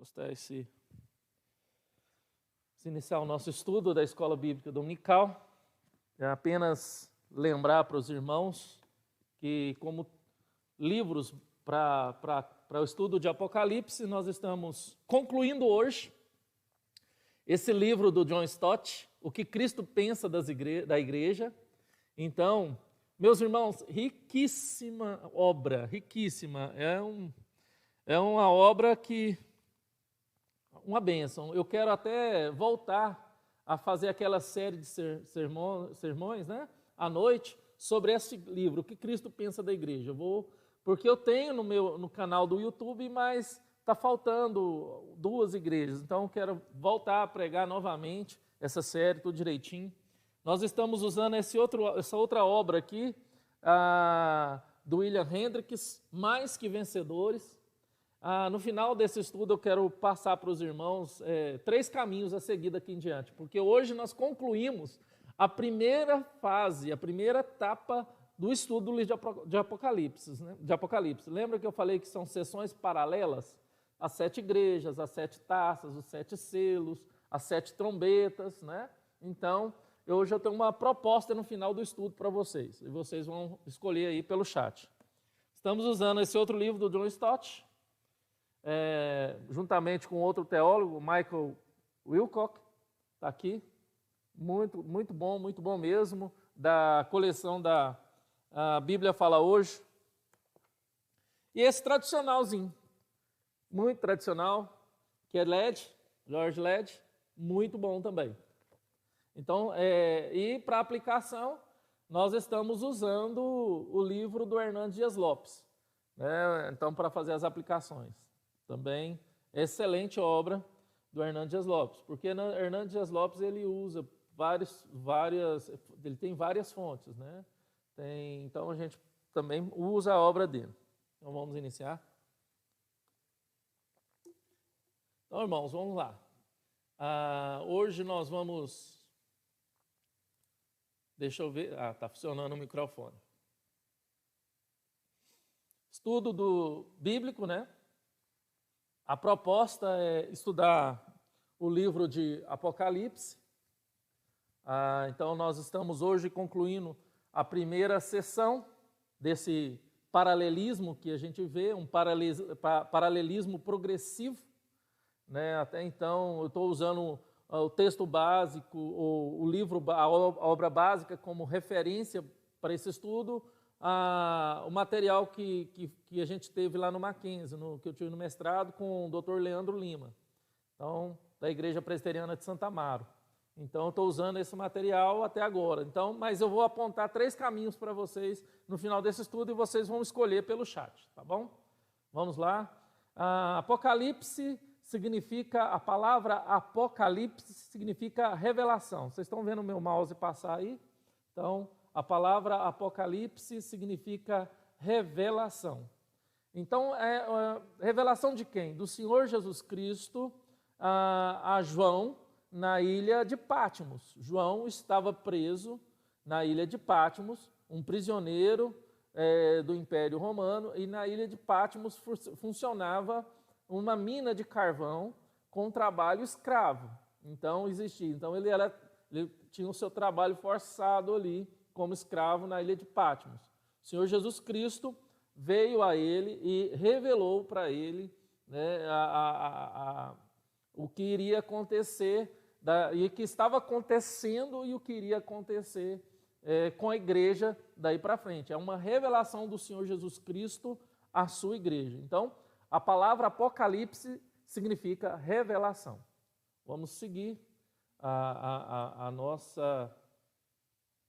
Gostar se iniciar o nosso estudo da Escola Bíblica Dominical. É apenas lembrar para os irmãos que, como livros para o estudo de Apocalipse, nós estamos concluindo hoje esse livro do John Stott, O que Cristo Pensa da Igreja. Então, meus irmãos, riquíssima obra, riquíssima. É uma obra que... uma bênção. Eu quero até voltar a fazer aquela série de sermões, né, à noite, sobre esse livro, O que Cristo Pensa da Igreja. Porque eu tenho no canal do YouTube, mas está faltando 2 igrejas. Então, eu quero voltar a pregar novamente essa série, tudo direitinho. Nós estamos usando essa outra obra aqui, do William Hendricks, Mais que Vencedores. No final desse estudo eu quero passar para os irmãos 3 caminhos a seguir daqui em diante, porque hoje nós concluímos a primeira fase, a primeira etapa do estudo do livro de Apocalipse, né? Lembra que eu falei que são sessões paralelas? As 7 igrejas, as 7 taças, os 7 selos, as 7 trombetas, né? Então, hoje eu tenho uma proposta no final do estudo para vocês, e vocês vão escolher aí pelo chat. Estamos usando esse outro livro do John Stott, juntamente com outro teólogo, Michael Wilcock, está aqui, muito bom mesmo, da coleção da Bíblia Fala Hoje. E esse tradicionalzinho, muito tradicional, que é George Led, muito bom também. Então, e para aplicação, nós estamos usando o livro do Hernandes Dias Lopes, né? Então, para fazer as aplicações. Também excelente obra do Hernandes Dias Lopes, porque Hernandes Dias Lopes ele usa ele tem várias fontes, né? Então a gente também usa a obra dele. Então vamos iniciar. Então, irmãos, vamos lá. Hoje nós vamos... Deixa eu ver. Está funcionando o microfone. Estudo bíblico, né? A proposta é estudar o livro de Apocalipse. Então, nós estamos hoje concluindo a primeira sessão desse paralelismo que a gente vê, um paralelismo progressivo, né? Até então, eu estou usando o texto básico, o livro, a obra básica como referência para esse estudo, o material que a gente teve lá no Mackenzie, que eu tive no mestrado, com o Dr. Leandro Lima, então, da Igreja Presbiteriana de Santa Amaro. Então, eu estou usando esse material até agora. Então, mas eu vou apontar 3 caminhos para vocês no final desse estudo e vocês vão escolher pelo chat, tá bom? Vamos lá. Apocalipse significa, a palavra Apocalipse significa revelação. Vocês estão vendo o meu mouse passar aí? Então, a palavra Apocalipse significa revelação. Então, revelação de quem? Do Senhor Jesus Cristo a João na ilha de Patmos. João estava preso na ilha de Patmos, um prisioneiro do Império Romano, e na ilha de Patmos funcionava uma mina de carvão com trabalho escravo. Então, existia. Então, ele tinha o seu trabalho forçado ali, como escravo na ilha de Patmos. O Senhor Jesus Cristo veio a ele e revelou para ele, né, o que iria acontecer, e o que estava acontecendo e o que iria acontecer com a igreja daí para frente. É uma revelação do Senhor Jesus Cristo à sua igreja. Então, a palavra Apocalipse significa revelação. Vamos seguir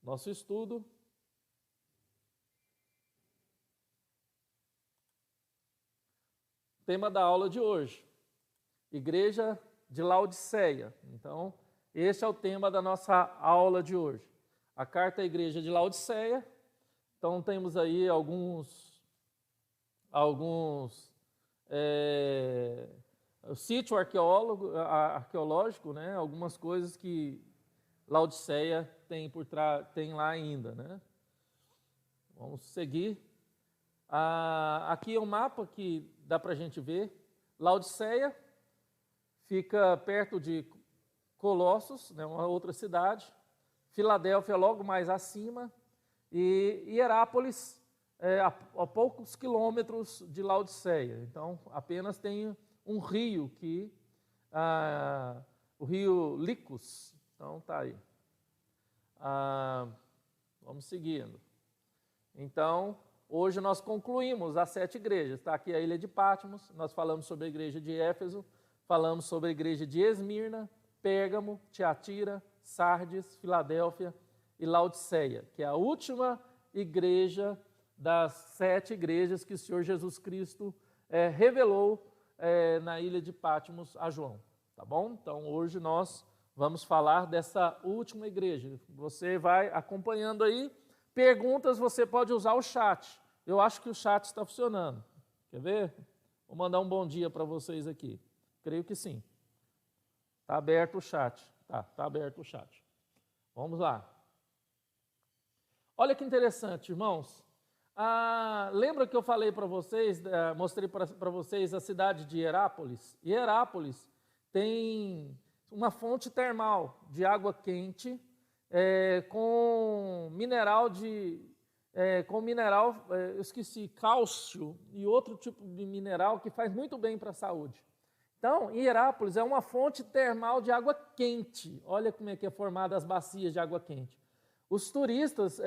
nosso estudo. Tema da aula de hoje: Igreja de Laodiceia. Então, esse é o tema da nossa aula de hoje. A carta à igreja de Laodiceia. Então, temos aí alguns sítio arqueológico, né? Algumas coisas que Laodiceia tem lá ainda, né? Vamos seguir. Aqui é um mapa que dá para a gente ver. Laodiceia fica perto de Colossos, né, uma outra cidade, Filadélfia logo mais acima, e Hierápolis a poucos quilômetros de Laodiceia. Então, apenas tem um rio o rio Licos. Então, tá aí. Vamos seguindo. Então, hoje nós concluímos as 7 igrejas. Está aqui a ilha de Patmos, nós falamos sobre a igreja de Éfeso, falamos sobre a igreja de Esmirna, Pérgamo, Tiatira, Sardes, Filadélfia e Laodiceia, que é a última igreja das 7 igrejas que o Senhor Jesus Cristo revelou na ilha de Patmos a João. Tá bom? Então, hoje nós vamos falar dessa última igreja. Você vai acompanhando aí. Perguntas, você pode usar o chat. Eu acho que o chat está funcionando. Quer ver? Vou mandar um bom dia para vocês aqui. Creio que sim. Está aberto o chat. Tá aberto o chat. Vamos lá. Olha que interessante, irmãos. Lembra que eu falei para vocês, mostrei para vocês a cidade de Hierápolis? Hierápolis tem uma fonte termal de água quente com mineral eu esqueci, cálcio e outro tipo de mineral que faz muito bem para a saúde. Então, Hierápolis é uma fonte termal de água quente. Olha como é que é formada as bacias de água quente. Os turistas,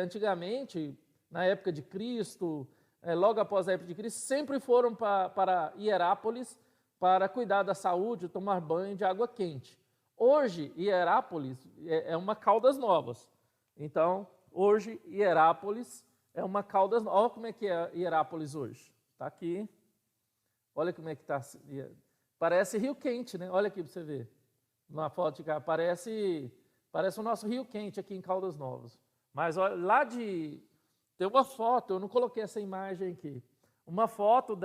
antigamente, na época de Cristo, logo após a época de Cristo, sempre foram para Hierápolis para cuidar da saúde, tomar banho de água quente. Hoje, Hierápolis é uma Caldas Novas. Então, hoje, Hierápolis é uma Caldas Novas. Olha como é que é Hierápolis hoje. Está aqui. Olha como é que está. Parece Rio Quente, né? Olha aqui para você ver. Numa foto de cá. Parece o nosso Rio Quente aqui em Caldas Novas. Mas olha, tem uma foto, eu não coloquei essa imagem aqui. Uma foto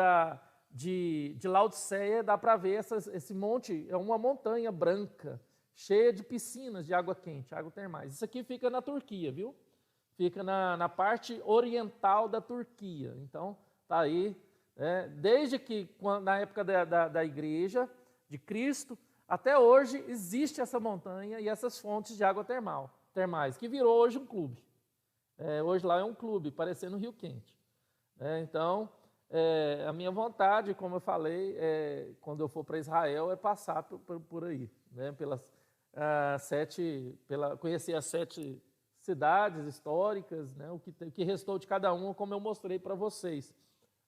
de Laodiceia, dá para ver esse monte, é uma montanha branca, cheia de piscinas de água quente, água termais. Isso aqui fica na Turquia, viu? Fica na parte oriental da Turquia. Então, está aí, desde que, na época da igreja, de Cristo, até hoje existe essa montanha e essas fontes de água termais, que virou hoje um clube. Hoje lá é um clube, parecendo Rio Quente. Então, a minha vontade, como eu falei, quando eu for para Israel, é passar por aí, né? Conhecer as 7 cidades históricas, né? O que restou de cada uma, como eu mostrei para vocês.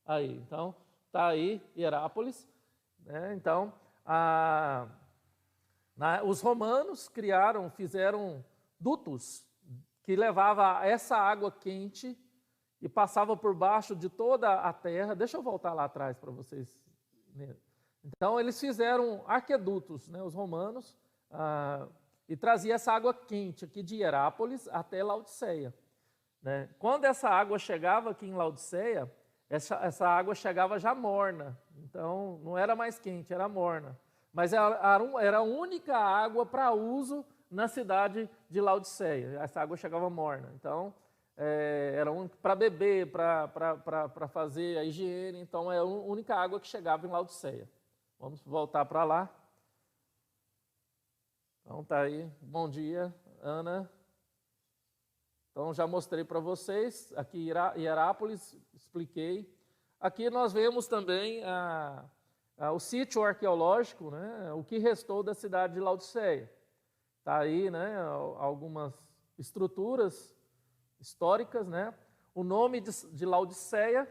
Aí, então, está aí Hierápolis, né? Então, os romanos fizeram dutos que levava essa água quente e passava por baixo de toda a terra. Deixa eu voltar lá atrás para vocês. Então, eles fizeram arquedutos, né, os romanos, e trazia essa água quente aqui de Hierápolis até Laodiceia. Né? Quando essa água chegava aqui em Laodiceia, essa água chegava já morna. Então, não era mais quente, era morna. Mas era a única água para uso na cidade de Laodiceia. Essa água chegava morna. Então, era para beber, para fazer a higiene. Então, é a única água que chegava em Laodiceia. Vamos voltar para lá. Então, tá aí. Bom dia, Ana. Então, já mostrei para vocês. Aqui, Hierápolis, expliquei. Aqui nós vemos também o sítio arqueológico, né? O que restou da cidade de Laodiceia. Está aí, né, algumas estruturas históricas, né? O nome de Laodiceia,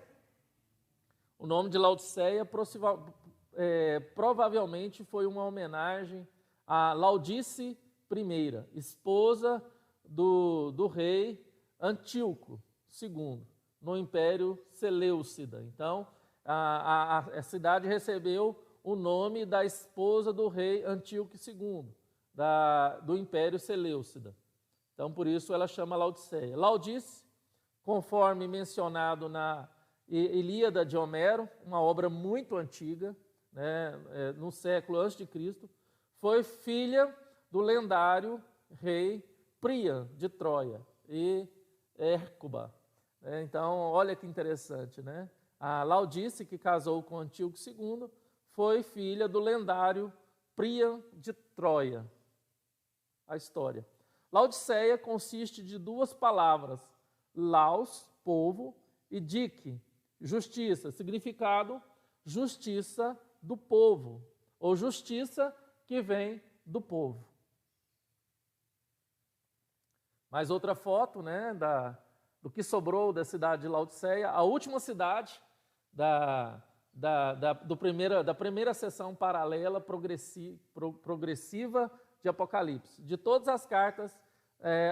provavelmente foi uma homenagem a Laodice I, esposa do rei Antíoco II, no Império Seleucida. Então, a cidade recebeu o nome da esposa do rei Antíoco II, do Império Seleucida. Então, por isso ela chama Laodiceia. Laodice, conforme mencionado na Ilíada de Homero, uma obra muito antiga, né, no século a.C., foi filha do lendário rei Príamo de Troia e Hércuba. Então, olha que interessante, né? A Laodice, que casou com Antíoco II, foi filha do lendário Príamo de Troia. A história. Laodiceia consiste de duas palavras, laos, povo, e dike, justiça. Significado, justiça do povo, ou justiça que vem do povo. Mais outra foto, né, do que sobrou da cidade de Laodiceia, a última cidade da primeira sessão paralela progressiva de Apocalipse. De todas as cartas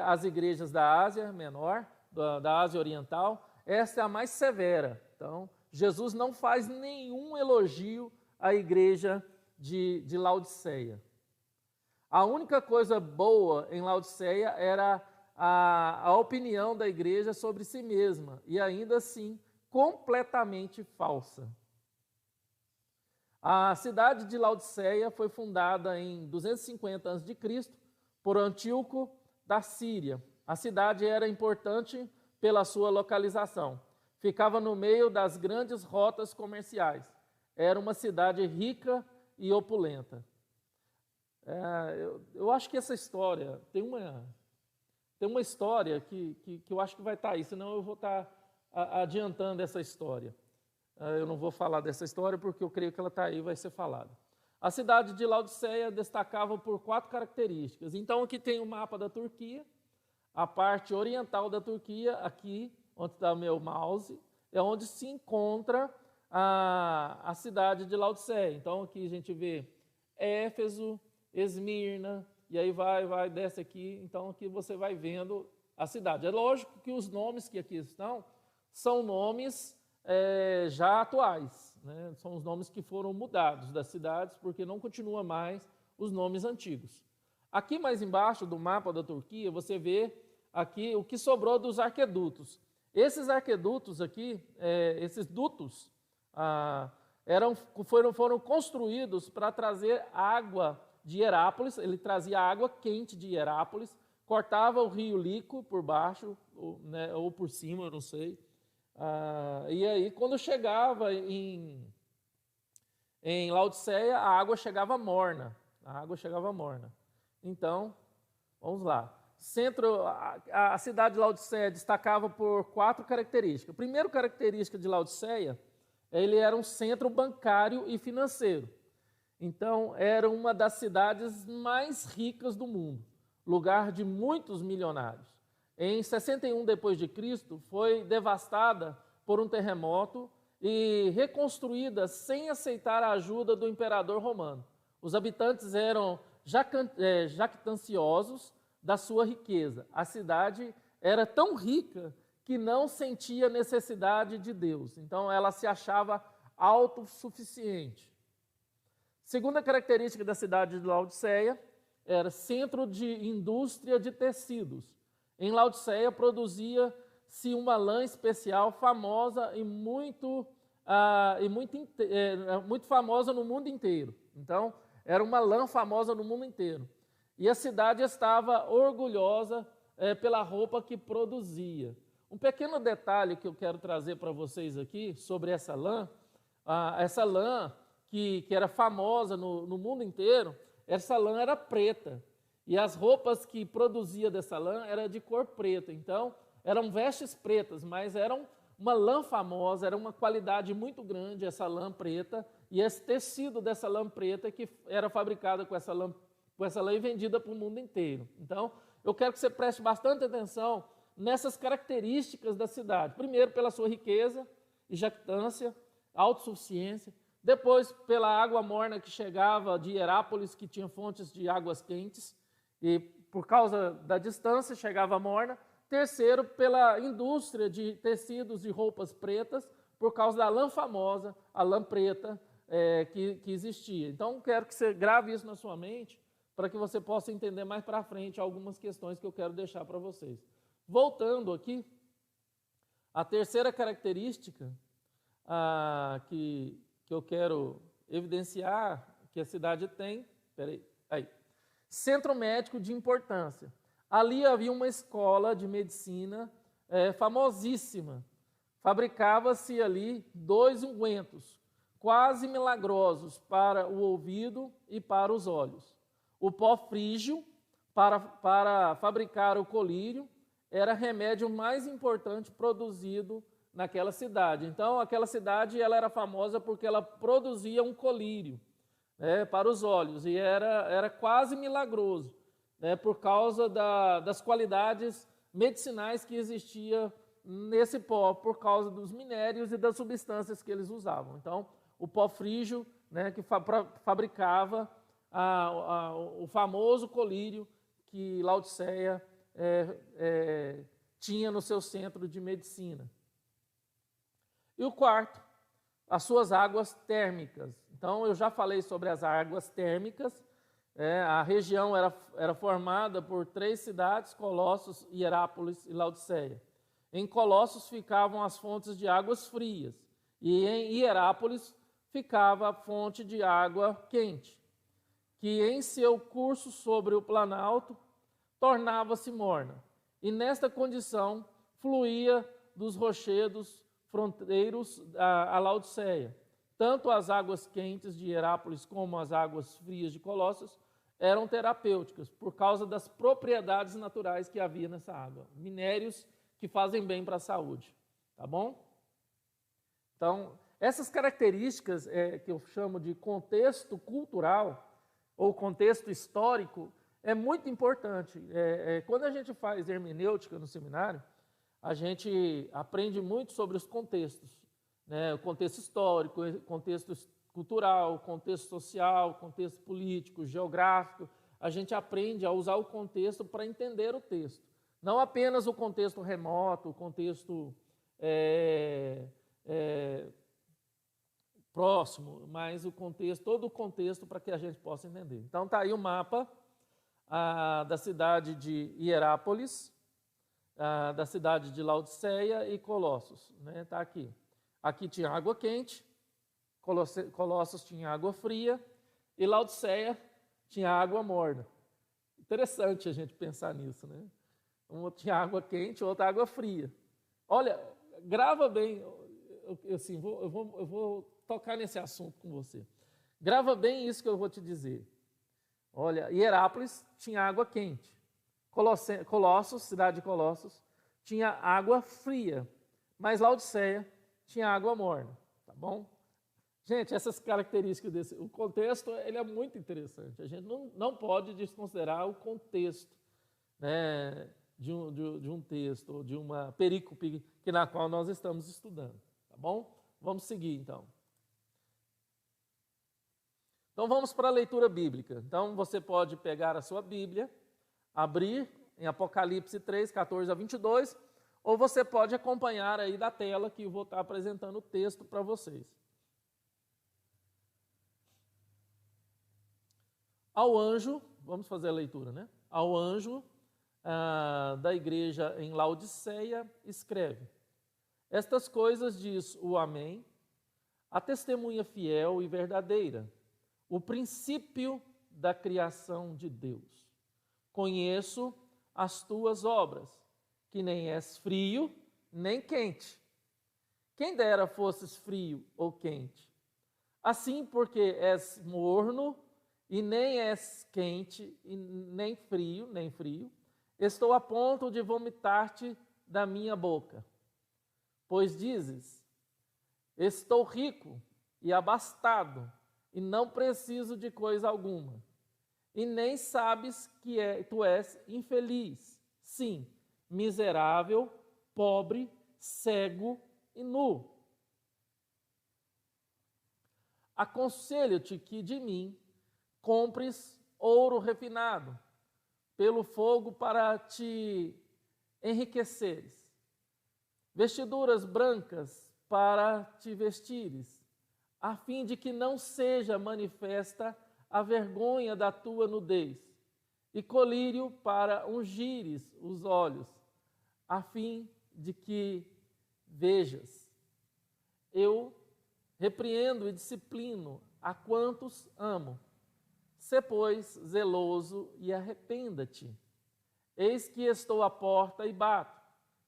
às igrejas da Ásia Menor, da Ásia Oriental, essa é a mais severa. Então, Jesus não faz nenhum elogio à igreja de Laodiceia. A única coisa boa em Laodiceia era a opinião da igreja sobre si mesma, e ainda assim completamente falsa. A cidade de Laodiceia foi fundada em 250 a.C. por Antíoco da Síria. A cidade era importante pela sua localização. Ficava no meio das grandes rotas comerciais. Era uma cidade rica e opulenta. Eu acho que essa história tem uma história que eu acho que vai estar aí, senão eu vou estar adiantando essa história. Eu não vou falar dessa história porque eu creio que ela está aí e vai ser falada. A cidade de Laodiceia destacava por 4 características. Então, aqui tem o mapa da Turquia, a parte oriental da Turquia, aqui, onde está o meu mouse, é onde se encontra a cidade de Laodiceia. Então, aqui a gente vê Éfeso, Esmirna, e aí vai, desce aqui. Então, aqui você vai vendo a cidade. É lógico que os nomes que aqui estão são nomes já atuais, né? São os nomes que foram mudados das cidades, porque não continua mais os nomes antigos. Aqui mais embaixo do mapa da Turquia, você vê aqui o que sobrou dos arquedutos. Esses arquedutos aqui, esses dutos, foram construídos para trazer água de Hierápolis. Ele trazia água quente de Hierápolis, cortava o rio Lico por baixo, ou por cima, eu não sei. E aí, quando chegava em Laodiceia, a água chegava morna. Então, vamos lá. A cidade de Laodiceia destacava por 4 características. A primeira característica de Laodiceia, ele era um centro bancário e financeiro. Então, era uma das cidades mais ricas do mundo, lugar de muitos milionários. Em 61 d.C., foi devastada por um terremoto e reconstruída sem aceitar a ajuda do imperador romano. Os habitantes eram jactanciosos da sua riqueza. A cidade era tão rica que não sentia necessidade de Deus. Então, ela se achava autossuficiente. Segunda característica da cidade de Laodiceia era centro de indústria de tecidos. Em Laodiceia produzia-se uma lã especial famosa e muito famosa no mundo inteiro. Então, era uma lã famosa no mundo inteiro. E a cidade estava orgulhosa pela roupa que produzia. Um pequeno detalhe que eu quero trazer para vocês aqui sobre essa lã que era famosa no mundo inteiro, essa lã era preta. E as roupas que produzia dessa lã eram de cor preta. Então, eram vestes pretas, mas eram uma lã famosa, era uma qualidade muito grande essa lã preta, e esse tecido dessa lã preta que era fabricada com essa lã e vendida para o mundo inteiro. Então, eu quero que você preste bastante atenção nessas características da cidade. Primeiro, pela sua riqueza e jactância, autossuficiência. Depois, pela água morna que chegava de Hierápolis, que tinha fontes de águas quentes, e por causa da distância chegava morna. Terceiro, pela indústria de tecidos e roupas pretas, por causa da lã famosa, a lã preta que existia. Então, quero que você grave isso na sua mente, para que você possa entender mais para frente algumas questões que eu quero deixar para vocês. Voltando aqui, a terceira característica que eu quero evidenciar que a cidade tem, centro médico de importância. Ali havia uma escola de medicina famosíssima. Fabricava-se ali 2 ungüentos, quase milagrosos para o ouvido e para os olhos. O pó frígio, para fabricar o colírio, era o remédio mais importante produzido naquela cidade. Então, aquela cidade ela era famosa porque ela produzia um colírio, né, para os olhos, e era quase milagroso, né, por causa das qualidades medicinais que existia nesse pó, por causa dos minérios e das substâncias que eles usavam. Então, o pó frígio, né, que fabricava o famoso colírio que Laodiceia tinha no seu centro de medicina. E o quarto, as suas águas térmicas. Então, eu já falei sobre as águas térmicas. A região era formada por 3 cidades, Colossos, Hierápolis e Laodiceia. Em Colossos ficavam as fontes de águas frias, e em Hierápolis ficava a fonte de água quente, que em seu curso sobre o planalto tornava-se morna, e nesta condição fluía dos rochedos fronteiros a Laodiceia. Tanto as águas quentes de Hierápolis como as águas frias de Colossos eram terapêuticas, por causa das propriedades naturais que havia nessa água, minérios que fazem bem para a saúde, tá bom? Então, essas características que eu chamo de contexto cultural ou contexto histórico é muito importante. Quando a gente faz hermenêutica no seminário, a gente aprende muito sobre os contextos, né? O contexto histórico, contexto cultural, contexto social, contexto político, geográfico. A gente aprende a usar o contexto para entender o texto. Não apenas o contexto remoto, o contexto próximo, mas todo o contexto para que a gente possa entender. Então está aí o mapa da cidade de Hierápolis, da cidade de Laodiceia e Colossos. Está aqui. Aqui tinha água quente, Colossos tinha água fria e Laodiceia tinha água morna. Interessante a gente pensar nisso, né? Um tinha água quente, outra água fria. Olha, grava bem, eu vou tocar nesse assunto com você. Grava bem isso que eu vou te dizer. Olha, Hierápolis tinha água quente. Colossos, cidade de Colossos, tinha água fria. Mas Laodiceia tinha água morna, tá bom? Gente, essas características o contexto, ele é muito interessante. A gente não pode desconsiderar o contexto, né, de um texto, ou de uma perícope na qual nós estamos estudando, tá bom? Vamos seguir, então. Então, vamos para a leitura bíblica. Então, você pode pegar a sua Bíblia, abrir em Apocalipse 3, 14 a 22, ou você pode acompanhar aí da tela que eu vou estar apresentando o texto para vocês. Ao anjo, vamos fazer a leitura, né? Ao anjo da igreja em Laodiceia, escreve: estas coisas diz o Amém, a testemunha fiel e verdadeira, o princípio da criação de Deus. Conheço as tuas obras, que nem és frio, nem quente. Quem dera fosses frio ou quente. Assim, porque és morno, e nem és quente, e nem frio, estou a ponto de vomitar-te da minha boca. Pois dizes: estou rico e abastado, e não preciso de coisa alguma. E nem sabes que tu és infeliz, sim, miserável, pobre, cego e nu. Aconselho-te que de mim compres ouro refinado pelo fogo para te enriqueceres, vestiduras brancas para te vestires, a fim de que não seja manifesta a vergonha da tua nudez, e colírio para ungires os olhos, a fim de que vejas. Eu repreendo e disciplino a quantos amo. Sê, pois, zeloso e arrependa-te. Eis que estou à porta e bato.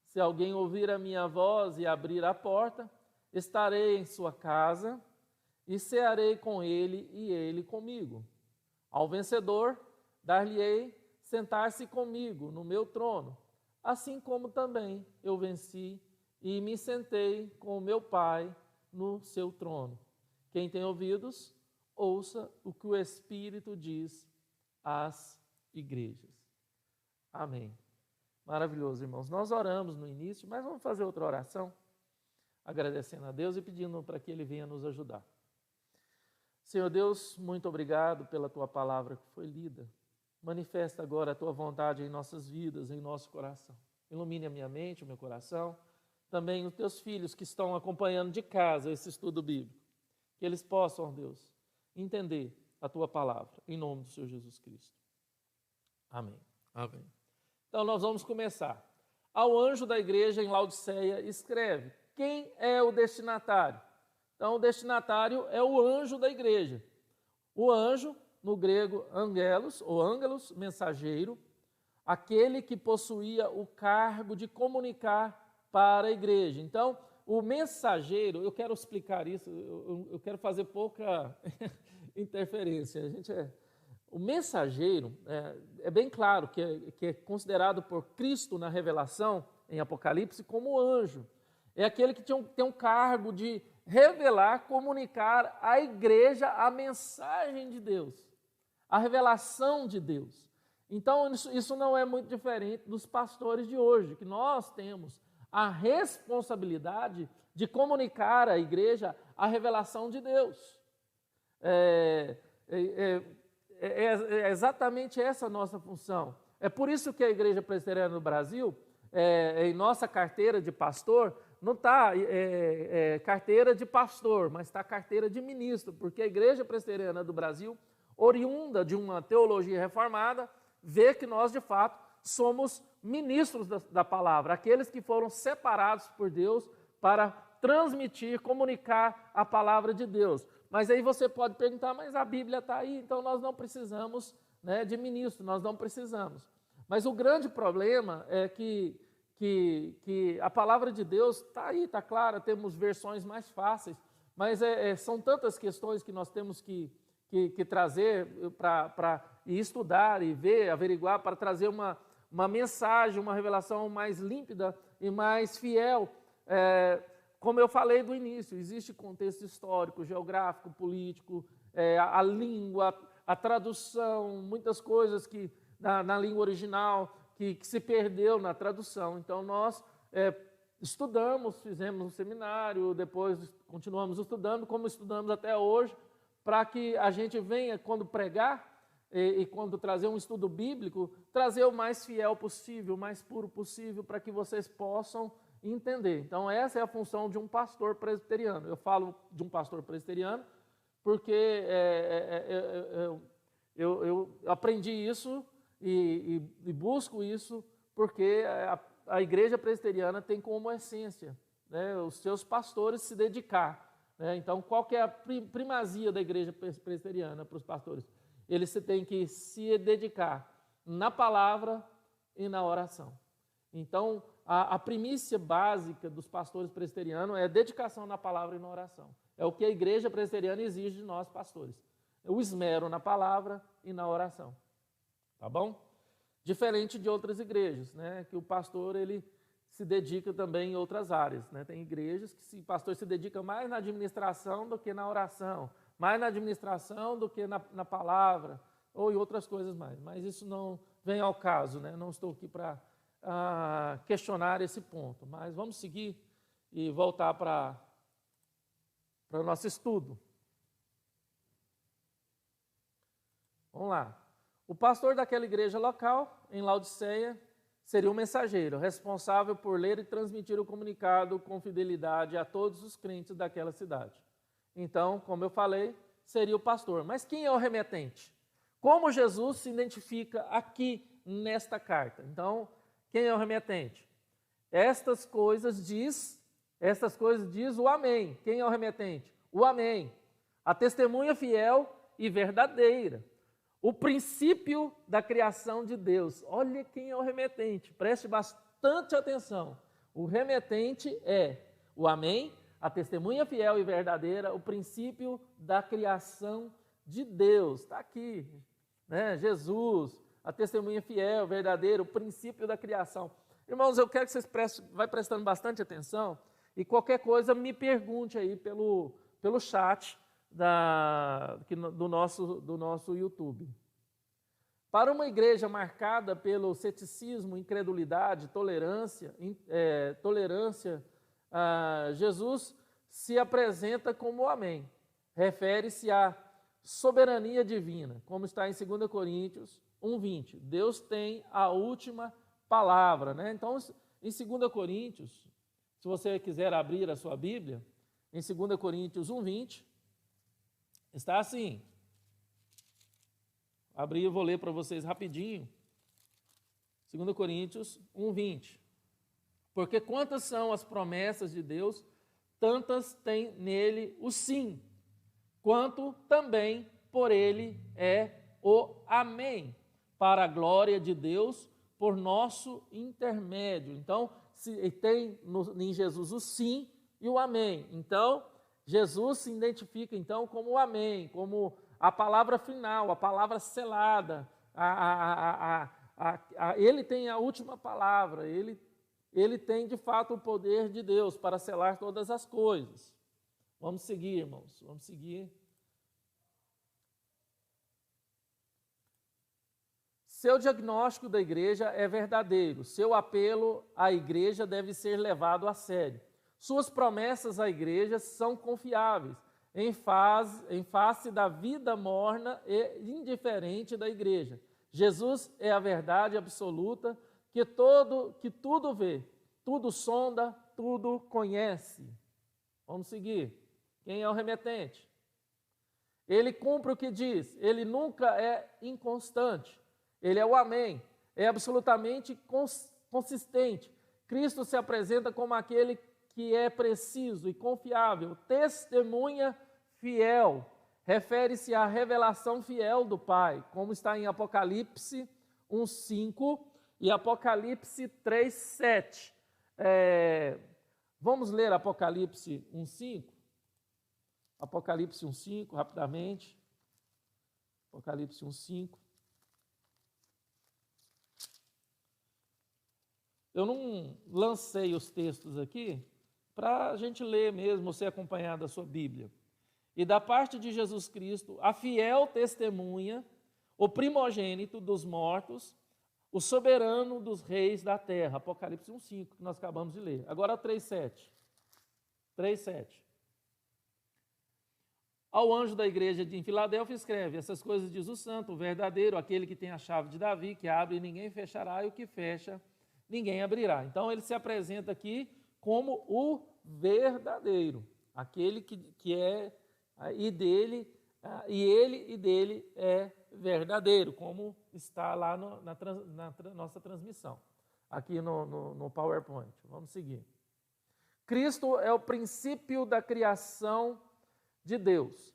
Se alguém ouvir a minha voz e abrir a porta, estarei em sua casa e cearei com ele e ele comigo. Ao vencedor, dar-lhe-ei sentar-se comigo no meu trono, assim como também eu venci e me sentei com o meu Pai no seu trono. Quem tem ouvidos, ouça o que o Espírito diz às igrejas. Amém. Maravilhoso, irmãos. Nós oramos no início, mas vamos fazer outra oração, agradecendo a Deus e pedindo para que Ele venha nos ajudar. Senhor Deus, muito obrigado pela Tua palavra que foi lida. Manifesta agora a Tua vontade em nossas vidas, em nosso coração. Ilumine a minha mente, o meu coração, também os Teus filhos que estão acompanhando de casa esse estudo bíblico. Que eles possam, Deus, entender a Tua palavra, em nome do Senhor Jesus Cristo. Amém. Amém. Então nós vamos começar. Ao anjo da igreja em Laodiceia escreve: quem é o destinatário? Então o destinatário é o anjo da igreja. O anjo, no grego angelos, ou ângelos, mensageiro, aquele que possuía o cargo de comunicar para a igreja. Então, o mensageiro, eu quero explicar isso, eu quero fazer pouca interferência. O mensageiro é bem claro que é considerado por Cristo na revelação, em Apocalipse, como anjo. É aquele que tem um cargo de revelar, comunicar à igreja a mensagem de Deus, a revelação de Deus. Então, isso não é muito diferente dos pastores de hoje, que nós temos a responsabilidade de comunicar à igreja a revelação de Deus. É exatamente essa a nossa função. É por isso que a Igreja Presbiteriana do Brasil, em nossa carteira de pastor, não está carteira de pastor, mas está carteira de ministro, porque a Igreja Presbiteriana do Brasil, oriunda de uma teologia reformada, vê que nós, de fato, somos ministros da palavra, aqueles que foram separados por Deus para transmitir, comunicar a palavra de Deus. Mas aí você pode perguntar, mas a Bíblia está aí, então nós não precisamos, né, de ministro, nós não precisamos. Mas o grande problema é que a palavra de Deus está aí, está clara, temos versões mais fáceis, mas são tantas questões que nós temos que trazer para estudar e ver, averiguar, para trazer uma mensagem, uma revelação mais límpida e mais fiel. Como eu falei do início, existe contexto histórico, geográfico, político, a língua, a tradução, muitas coisas que na língua original que se perdeu na tradução. Então nós estudamos, fizemos um seminário, depois continuamos estudando, como estudamos até hoje, para que a gente venha, quando pregar e quando trazer um estudo bíblico, trazer o mais fiel possível, o mais puro possível, para que vocês possam entender. Então essa é a função de um pastor presbiteriano. Eu falo de um pastor presbiteriano porque eu aprendi isso e busco isso porque a igreja presbiteriana tem como essência, né, os seus pastores se dedicar. Então, qual que é a primazia da igreja presbiteriana para os pastores? Eles têm que se dedicar na palavra e na oração. Então, a primícia básica dos pastores presbiterianos é dedicação na palavra e na oração. É o que a igreja presbiteriana exige de nós, pastores. O esmero na palavra e na oração. Tá bom? Diferente de outras igrejas, né, que o pastor ele se dedica também em outras áreas, né? Tem igrejas que o pastor se dedica mais na administração do que na oração, mais na administração do que na palavra, ou em outras coisas mais. Mas isso não vem ao caso, né? Não estou aqui para questionar esse ponto. Mas vamos seguir e voltar para o nosso estudo. Vamos lá. O pastor daquela igreja local, em Laodiceia, seria um mensageiro, responsável por ler e transmitir o comunicado com fidelidade a todos os crentes daquela cidade. Então, como eu falei, seria o pastor. Mas quem é o remetente? Como Jesus se identifica aqui nesta carta? Então, quem é o remetente? Estas coisas diz o Amém. Quem é o remetente? O Amém. A testemunha fiel e verdadeira. O princípio da criação de Deus. Olha quem é o remetente, preste bastante atenção. O remetente é o Amém, a testemunha fiel e verdadeira, o princípio da criação de Deus. Está aqui, né? Jesus, a testemunha fiel, verdadeira, o princípio da criação. Irmãos, eu quero que vocês vai prestando bastante atenção e qualquer coisa me pergunte aí pelo chat do nosso YouTube. Para uma igreja marcada pelo ceticismo, incredulidade, tolerância, Jesus se apresenta como o Amém. Refere-se à soberania divina, como está em 2 Coríntios 1:20. Deus tem a última palavra, né? Então, em 2 Coríntios, se você quiser abrir a sua Bíblia, em 2 Coríntios 1:20, está assim. Abri e vou ler para vocês rapidinho. 2 Coríntios 1:20. Porque quantas são as promessas de Deus, tantas tem nele o sim, quanto também por ele é o amém, para a glória de Deus, por nosso intermédio. Então, tem em Jesus o sim e o amém. Então, Jesus se identifica então como o amém, como a palavra final, a palavra selada. Ele tem a última palavra, ele tem de fato o poder de Deus para selar todas as coisas. Vamos seguir, irmãos, vamos seguir. Seu diagnóstico da igreja é verdadeiro, seu apelo à igreja deve ser levado a sério. Suas promessas à igreja são confiáveis, em face da vida morna e indiferente da igreja. Jesus é a verdade absoluta que tudo vê, tudo sonda, tudo conhece. Vamos seguir. Quem é o remetente? Ele cumpre o que diz, ele nunca é inconstante. Ele é o amém, é absolutamente consistente. Cristo se apresenta como aquele que é preciso e confiável, testemunha fiel. Refere-se à revelação fiel do Pai, como está em Apocalipse 1:5 e Apocalipse 3:7. Vamos ler Apocalipse 1:5? Apocalipse 1:5, rapidamente. Apocalipse 1:5. Eu não lancei os textos aqui para a gente ler mesmo, você acompanhar da sua Bíblia. E da parte de Jesus Cristo, a fiel testemunha, o primogênito dos mortos, o soberano dos reis da terra. Apocalipse 1:5, que nós acabamos de ler. Agora 3:7. 3:7. Ao anjo da igreja de Filadélfia escreve: essas coisas diz o santo, o verdadeiro, aquele que tem a chave de Davi, que abre e ninguém fechará, e o que fecha ninguém abrirá. Então ele se apresenta aqui como o verdadeiro, aquele que é e dele é verdadeiro, como está lá na nossa transmissão, aqui no PowerPoint. Vamos seguir. Cristo é o princípio da criação de Deus.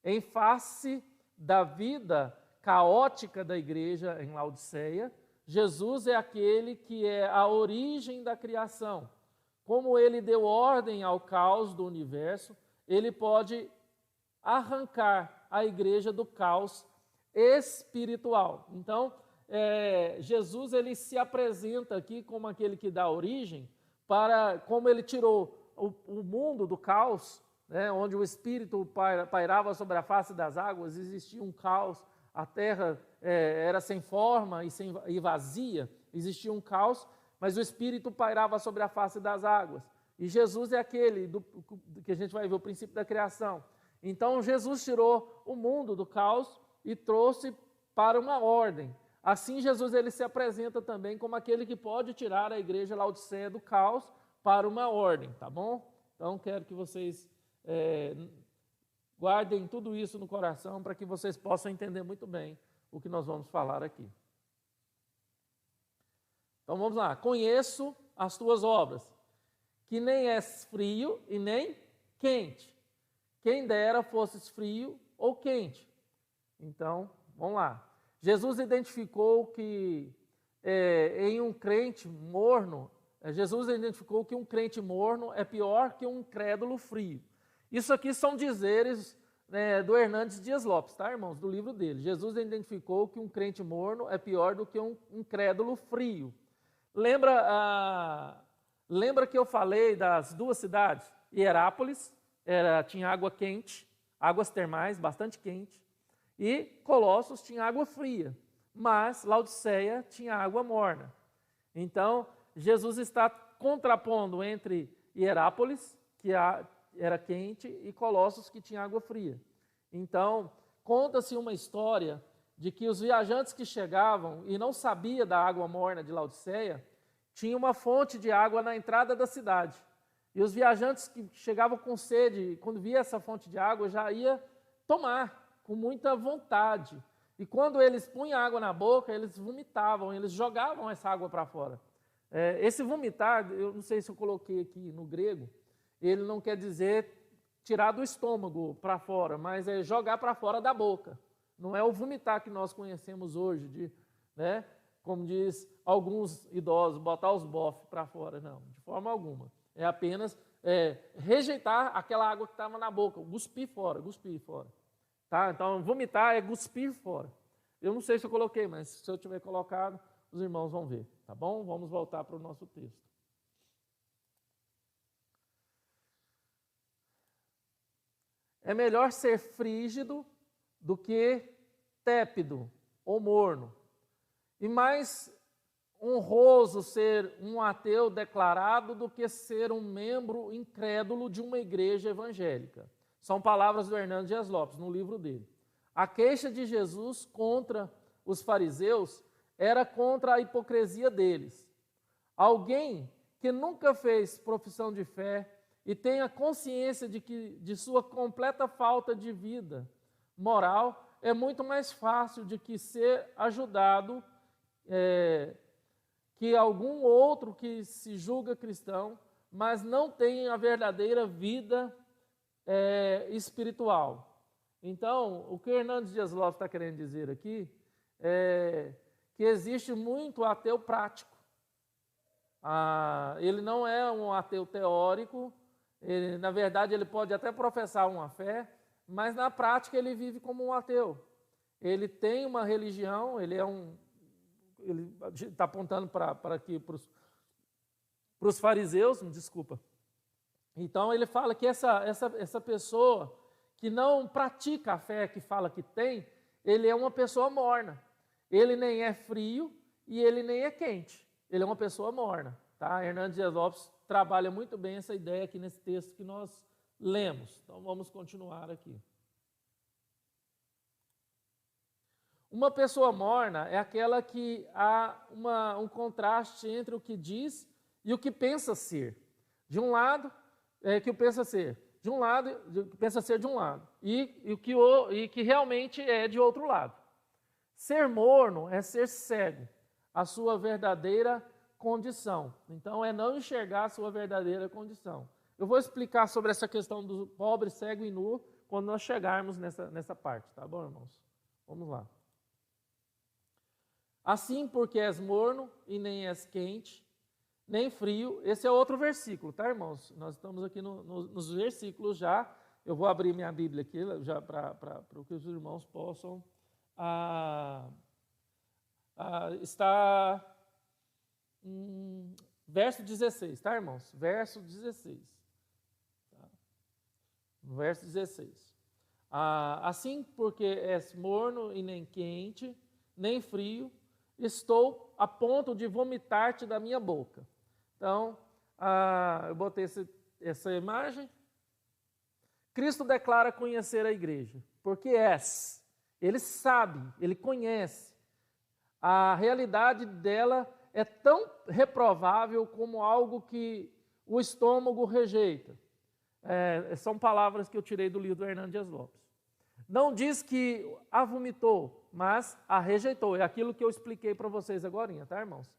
Em face da vida caótica da igreja em Laodiceia, Jesus é aquele que é a origem da criação. Como ele deu ordem ao caos do universo, ele pode arrancar a igreja do caos espiritual. Então, Jesus ele se apresenta aqui como aquele que dá origem, como ele tirou o mundo do caos, né, onde o Espírito pairava sobre a face das águas, existia um caos, a terra era sem forma e vazia, existia um caos, mas o Espírito pairava sobre a face das águas. E Jesus é aquele que a gente vai ver o princípio da criação. Então Jesus tirou o mundo do caos e trouxe para uma ordem. Assim Jesus ele se apresenta também como aquele que pode tirar a igreja Laodiceia do caos para uma ordem, tá bom? Então quero que vocês guardem tudo isso no coração para que vocês possam entender muito bem o que nós vamos falar aqui. Então vamos lá. Conheço as tuas obras, que nem és frio e nem quente. Quem dera fosses frio ou quente. Então, vamos lá. Jesus identificou que em um crente morno Jesus identificou que um crente morno é pior que um incrédulo frio. Isso aqui são dizeres do Hernandes Dias Lopes, tá, irmãos? Do livro dele. Jesus identificou que um crente morno é pior do que um incrédulo frio. Lembra que eu falei das duas cidades? Hierápolis tinha água quente, águas termais, bastante quente, e Colossos tinha água fria, mas Laodiceia tinha água morna. Então, Jesus está contrapondo entre Hierápolis, que era quente, e Colossos, que tinha água fria. Então, conta-se uma história de que os viajantes que chegavam e não sabiam da água morna de Laodiceia, tinha uma fonte de água na entrada da cidade. E os viajantes que chegavam com sede, quando via essa fonte de água, já ia tomar com muita vontade. E quando eles punham água na boca, eles vomitavam, eles jogavam essa água para fora. Esse vomitar, eu não sei se eu coloquei aqui no grego, ele não quer dizer tirar do estômago para fora, mas é jogar para fora da boca. Não é o vomitar que nós conhecemos hoje, como diz alguns idosos, botar os bofes para fora. Não, de forma alguma. É apenas rejeitar aquela água que estava na boca, cuspir fora. Tá? Então, vomitar é cuspir fora. Eu não sei se eu coloquei, mas se eu tiver colocado, os irmãos vão ver. Tá bom? Vamos voltar para o nosso texto. É melhor ser frígido do que tépido ou morno. E mais honroso ser um ateu declarado do que ser um membro incrédulo de uma igreja evangélica. São palavras do Hernandes Dias Lopes, no livro dele. A queixa de Jesus contra os fariseus era contra a hipocrisia deles. Alguém que nunca fez profissão de fé e tenha consciência de sua completa falta de vida moral, é muito mais fácil de que ser ajudado que algum outro que se julga cristão, mas não tem a verdadeira vida espiritual. Então, o que Hernandes Dias Lopes está querendo dizer aqui é que existe muito ateu prático. Ele não é um ateu teórico, na verdade ele pode até professar uma fé, mas na prática ele vive como um ateu. Ele tem uma religião, ele está apontando para os fariseus, desculpa. Então ele fala que essa pessoa que não pratica a fé que fala que tem, ele é uma pessoa morna. Ele nem é frio e ele nem é quente. Ele é uma pessoa morna. Tá? Hernandes Dias Lopes trabalha muito bem essa ideia aqui nesse texto que nós lemos. Então vamos continuar aqui. Uma pessoa morna é aquela que há um contraste entre o que diz e o que pensa ser. De um lado, que pensa ser de um lado, pensa ser de um lado, e que realmente é de outro lado. Ser morno é ser cego, a sua verdadeira condição. Então, é não enxergar a sua verdadeira condição. Eu vou explicar sobre essa questão do pobre, cego e nu quando nós chegarmos nessa parte, tá bom, irmãos? Vamos lá. Assim, porque és morno e nem és quente, nem frio. Esse é outro versículo, tá, irmãos? Nós estamos aqui nos versículos já. Eu vou abrir minha Bíblia aqui já para que os irmãos possam estar verso 16, tá, irmãos? Verso 16. Tá? Verso 16. Assim, porque és morno e nem quente, nem frio, estou a ponto de vomitar-te da minha boca. Então, eu botei essa imagem. Cristo declara conhecer a igreja, porque és. Ele sabe, ele conhece. A realidade dela é tão reprovável como algo que o estômago rejeita. São palavras que eu tirei do livro do Hernandes Dias Lopes. Não diz que a vomitou, mas a rejeitou. É aquilo que eu expliquei para vocês agora, tá, irmãos?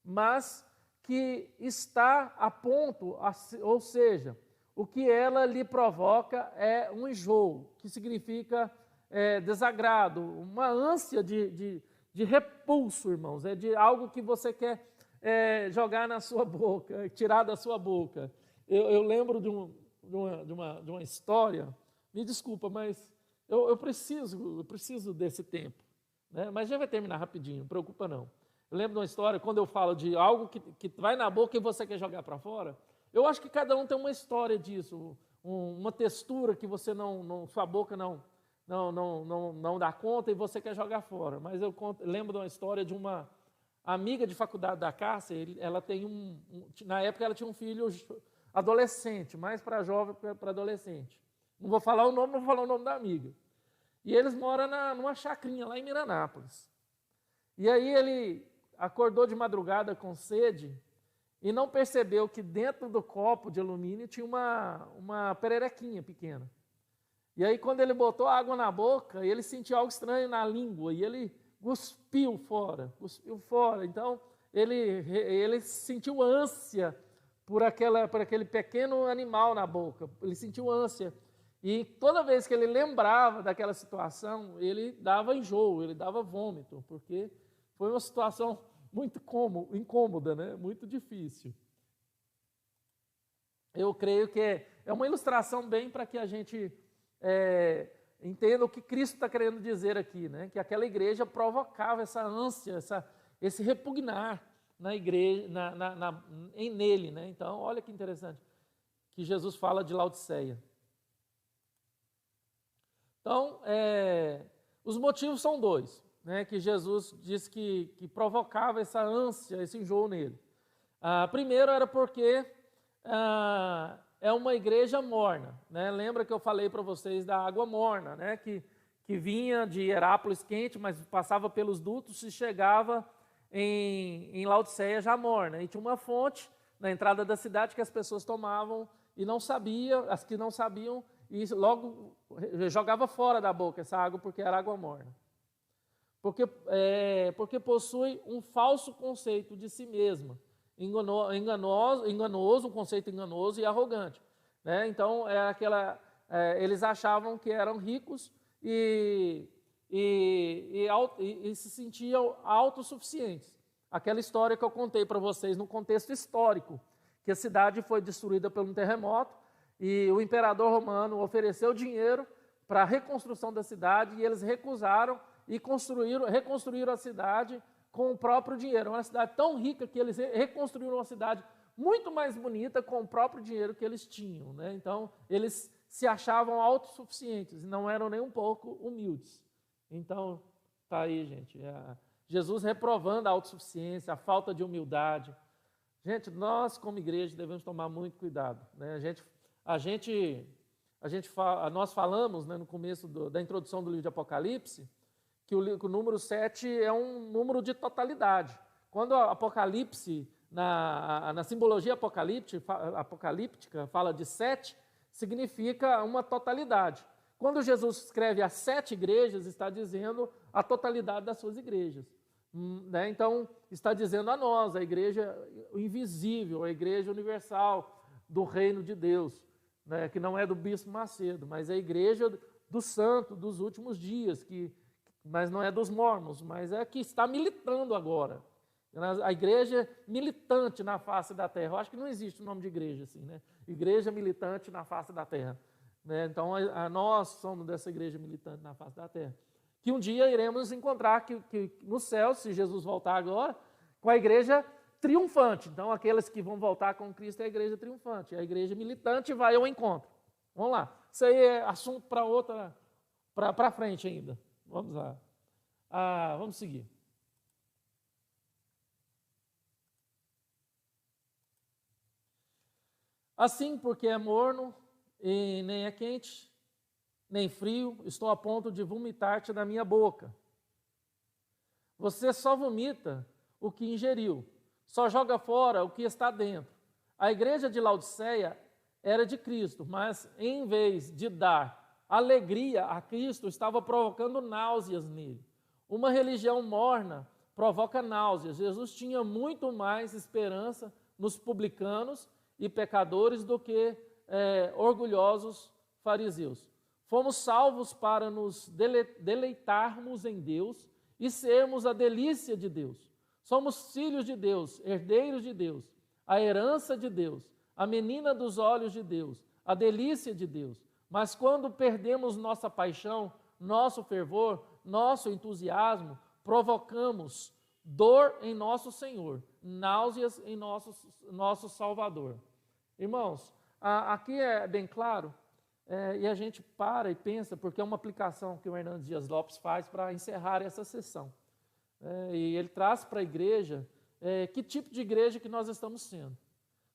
Mas que está a ponto, ou seja, o que ela lhe provoca é um enjoo, que significa desagrado, uma ânsia de repulso, irmãos. É de algo que você quer jogar na sua boca, tirar da sua boca. Eu lembro de uma história, me desculpa, mas eu preciso desse tempo, né? Mas já vai terminar rapidinho, não preocupa não. Eu lembro de uma história, quando eu falo de algo que vai na boca e você quer jogar para fora, eu acho que cada um tem uma história disso, uma textura que você sua boca não dá conta e você quer jogar fora. Mas eu lembro de uma história de uma amiga de faculdade da Cássia, ela tem na época ela tinha um filho adolescente, mais para jovem para adolescente. Não vou falar o nome da amiga. E eles moram numa chacrinha lá em Miranápolis. E aí ele acordou de madrugada com sede e não percebeu que dentro do copo de alumínio tinha uma pererequinha pequena. E aí quando ele botou a água na boca, ele sentiu algo estranho na língua e ele cuspiu fora. Então ele sentiu ânsia por aquele pequeno animal na boca. Ele sentiu ânsia. E toda vez que ele lembrava daquela situação, ele dava enjoo, ele dava vômito, porque foi uma situação muito incômoda, né? Muito difícil. Eu creio que é uma ilustração bem para que a gente entenda o que Cristo está querendo dizer aqui, né? Que aquela igreja provocava essa ânsia, esse repugnar na igreja, nele, né? Então, olha que interessante que Jesus fala de Laodiceia. Então, os motivos são dois, né? Que Jesus disse que provocava essa ânsia, esse enjoo nele. Primeiro era porque é uma igreja morna, né? Lembra que eu falei para vocês da água morna, né? Que vinha de Herápolis quente, mas passava pelos dutos e chegava em Laodiceia já morna. E tinha uma fonte na entrada da cidade que as pessoas tomavam e as que não sabiam, e logo jogava fora da boca essa água porque era água morna. Porque possui um falso conceito de si mesma, enganoso, um conceito enganoso e arrogante, né? Então eles achavam que eram ricos e se sentiam autossuficientes. Aquela história que eu contei para vocês no contexto histórico, que a cidade foi destruída por um terremoto e o imperador romano ofereceu dinheiro para a reconstrução da cidade e eles recusaram e reconstruíram a cidade com o próprio dinheiro. Uma cidade tão rica que eles reconstruíram uma cidade muito mais bonita com o próprio dinheiro que eles tinham, né? Então, eles se achavam autossuficientes e não eram nem um pouco humildes. Então, tá aí, gente. Jesus reprovando a autossuficiência, a falta de humildade. Gente, nós como igreja devemos tomar muito cuidado, né? Nós falamos, né, no começo da introdução do livro de Apocalipse, que o número 7 é um número de totalidade. Quando o Apocalipse, na simbologia apocalíptica, fala de 7, significa uma totalidade. Quando Jesus escreve as 7 igrejas, está dizendo a totalidade das suas igrejas, né? Então, está dizendo a nós, a igreja invisível, a igreja universal do reino de Deus, né? Que não é do Bispo Macedo, mas é a igreja do santo dos últimos dias, mas não é dos mormons, mas é que está militando agora. A igreja militante na face da terra. Eu acho que não existe o nome de igreja assim, né? Igreja militante na face da terra, né? Então, nós somos dessa igreja militante na face da terra. Que um dia iremos encontrar que no céu, se Jesus voltar agora, com a igreja triunfante. Então, aqueles que vão voltar com Cristo é a igreja triunfante. A igreja militante vai ao encontro. Vamos lá. Isso aí é assunto para frente ainda. Vamos lá. Vamos seguir. Assim, porque é morno e nem é quente, nem frio, estou a ponto de vomitar-te da minha boca. Você só vomita o que ingeriu, só joga fora o que está dentro. A igreja de Laodiceia era de Cristo, mas em vez de dar alegria a Cristo, estava provocando náuseas nele. Uma religião morna provoca náuseas. Jesus tinha muito mais esperança nos publicanos e pecadores do que orgulhosos fariseus. Fomos salvos para nos deleitarmos em Deus e sermos a delícia de Deus. Somos filhos de Deus, herdeiros de Deus, a herança de Deus, a menina dos olhos de Deus, a delícia de Deus. Mas quando perdemos nossa paixão, nosso fervor, nosso entusiasmo, provocamos dor em nosso Senhor, náuseas em nosso Salvador. Irmãos, aqui é bem claro, e a gente para e pensa, porque é uma aplicação que o Hernandes Dias Lopes faz para encerrar essa sessão. E ele traz para a igreja que tipo de igreja que nós estamos sendo.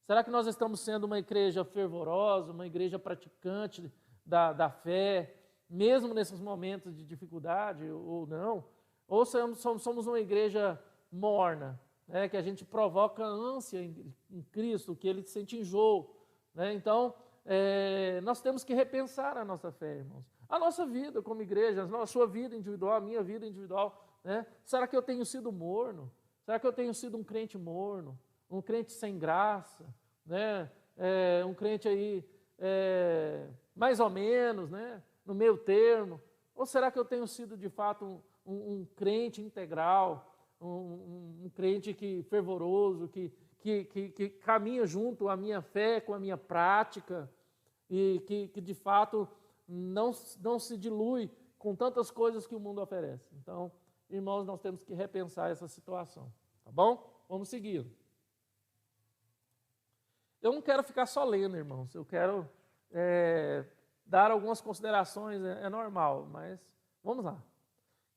Será que nós estamos sendo uma igreja fervorosa, uma igreja praticante da fé, mesmo nesses momentos de dificuldade ou não? Ou somos uma igreja morna, que a gente provoca ânsia em Cristo, que ele sente enjoo. Então, nós temos que repensar a nossa fé, irmãos. A nossa vida como igreja, a sua vida individual, a minha vida individual. Será que eu tenho sido morno? Será que eu tenho sido um crente morno? Um crente sem graça? Um crente aí mais ou menos, no meio termo? Ou será que eu tenho sido de fato um crente integral, um crente fervoroso, que caminha junto à minha fé com a minha prática e que de fato não se dilui com tantas coisas que o mundo oferece? Então, irmãos, nós temos que repensar essa situação, tá bom? Vamos seguir. Eu não quero ficar só lendo, irmãos, eu quero dar algumas considerações, é normal, mas vamos lá.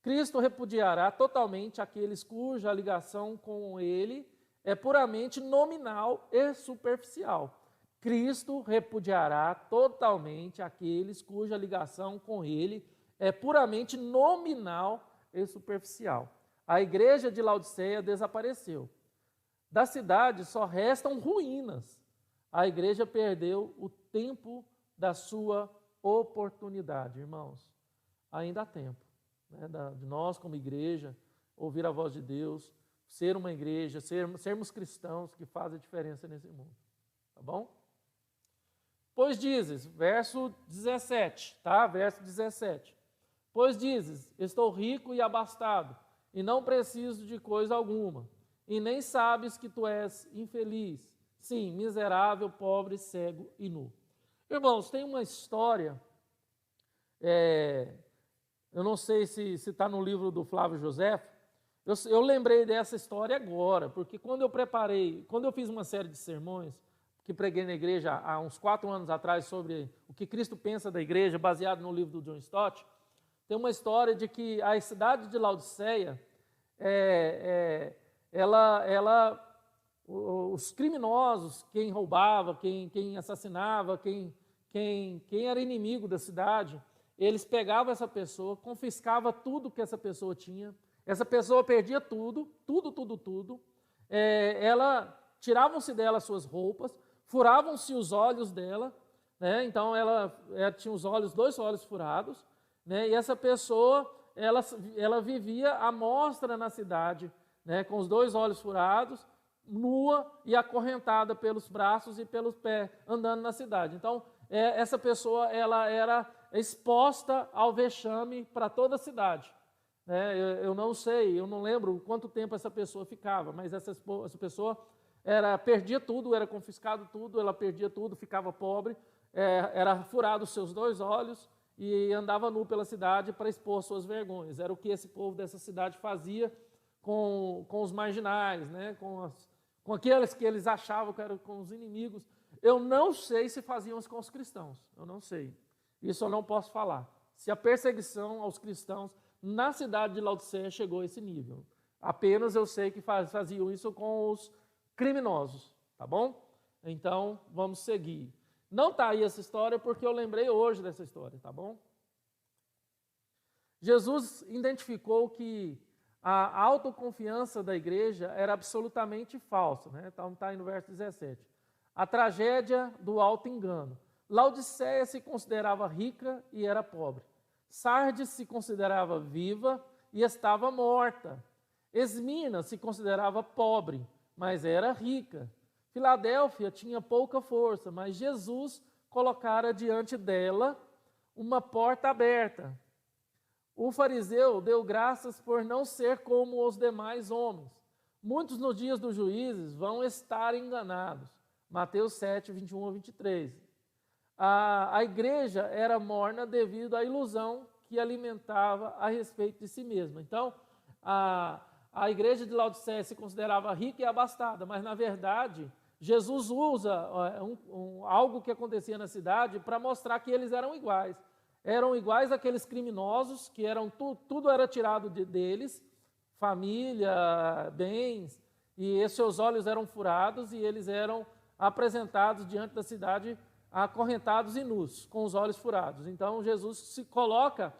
Cristo repudiará totalmente aqueles cuja ligação com ele é puramente nominal e superficial. Cristo repudiará totalmente aqueles cuja ligação com ele é puramente nominal e superficial. A igreja de Laodiceia desapareceu. Da cidade só restam ruínas. A igreja perdeu o tempo da sua oportunidade, irmãos. Ainda há tempo, de nós como igreja ouvir a voz de Deus, ser uma igreja, sermos cristãos que fazem a diferença nesse mundo. Tá bom? Pois dizes, verso 17, tá? Verso 17. Pois dizes, estou rico e abastado, e não preciso de coisa alguma, e nem sabes que tu és infeliz, sim, miserável, pobre, cego e nu. Irmãos, tem uma história, eu não sei se está no livro do Flávio José. Eu lembrei dessa história agora, porque quando eu fiz uma série de sermões, que preguei na igreja há uns 4 anos atrás, sobre o que Cristo pensa da igreja, baseado no livro do John Stott, tem uma história de que a cidade de Laodiceia, os criminosos, quem roubava, quem assassinava, quem era inimigo da cidade, eles pegavam essa pessoa, confiscavam tudo que essa pessoa tinha, essa pessoa perdia tudo, tiravam-se dela as suas roupas, furavam-se os olhos dela, então ela tinha 2 olhos furados, e essa pessoa, ela vivia à mostra na cidade, com os 2 olhos furados, nua e acorrentada pelos braços e pelos pés, andando na cidade. Então, essa pessoa, ela era exposta ao vexame para toda a cidade. Eu não sei, eu não lembro quanto tempo essa pessoa ficava, mas essa pessoa perdia tudo, era confiscado tudo, ela perdia tudo, ficava pobre, era furado os seus 2 olhos e andava nu pela cidade para expor suas vergonhas. Era o que esse povo dessa cidade fazia com os marginais, com aqueles que eles achavam que eram com os inimigos. Eu não sei se faziam isso com os cristãos, eu não sei. Isso eu não posso falar. Se a perseguição aos cristãos na cidade de Laodiceia chegou a esse nível. Apenas eu sei que faziam isso com os criminosos, tá bom? Então, vamos seguir. Não está aí essa história porque eu lembrei hoje dessa história, tá bom? Jesus identificou que a autoconfiança da igreja era absolutamente falsa, Então está aí no verso 17. A tragédia do auto-engano. Laodiceia se considerava rica e era pobre. Sardes se considerava viva e estava morta. Esmirna se considerava pobre, mas era rica. Filadélfia tinha pouca força, mas Jesus colocara diante dela uma porta aberta. O fariseu deu graças por não ser como os demais homens. Muitos nos dias dos juízes vão estar enganados. Mateus 7, 21 a 23. A igreja era morna devido à ilusão que alimentava a respeito de si mesma. Então, a igreja de Laodiceia se considerava rica e abastada, mas na verdade, Jesus usa algo que acontecia na cidade para mostrar que eles eram iguais. Eram iguais àqueles criminosos, que tudo era tirado deles, família, bens, e seus olhos eram furados e eles eram apresentados diante da cidade acorrentados e nus, com os olhos furados. Então Jesus se coloca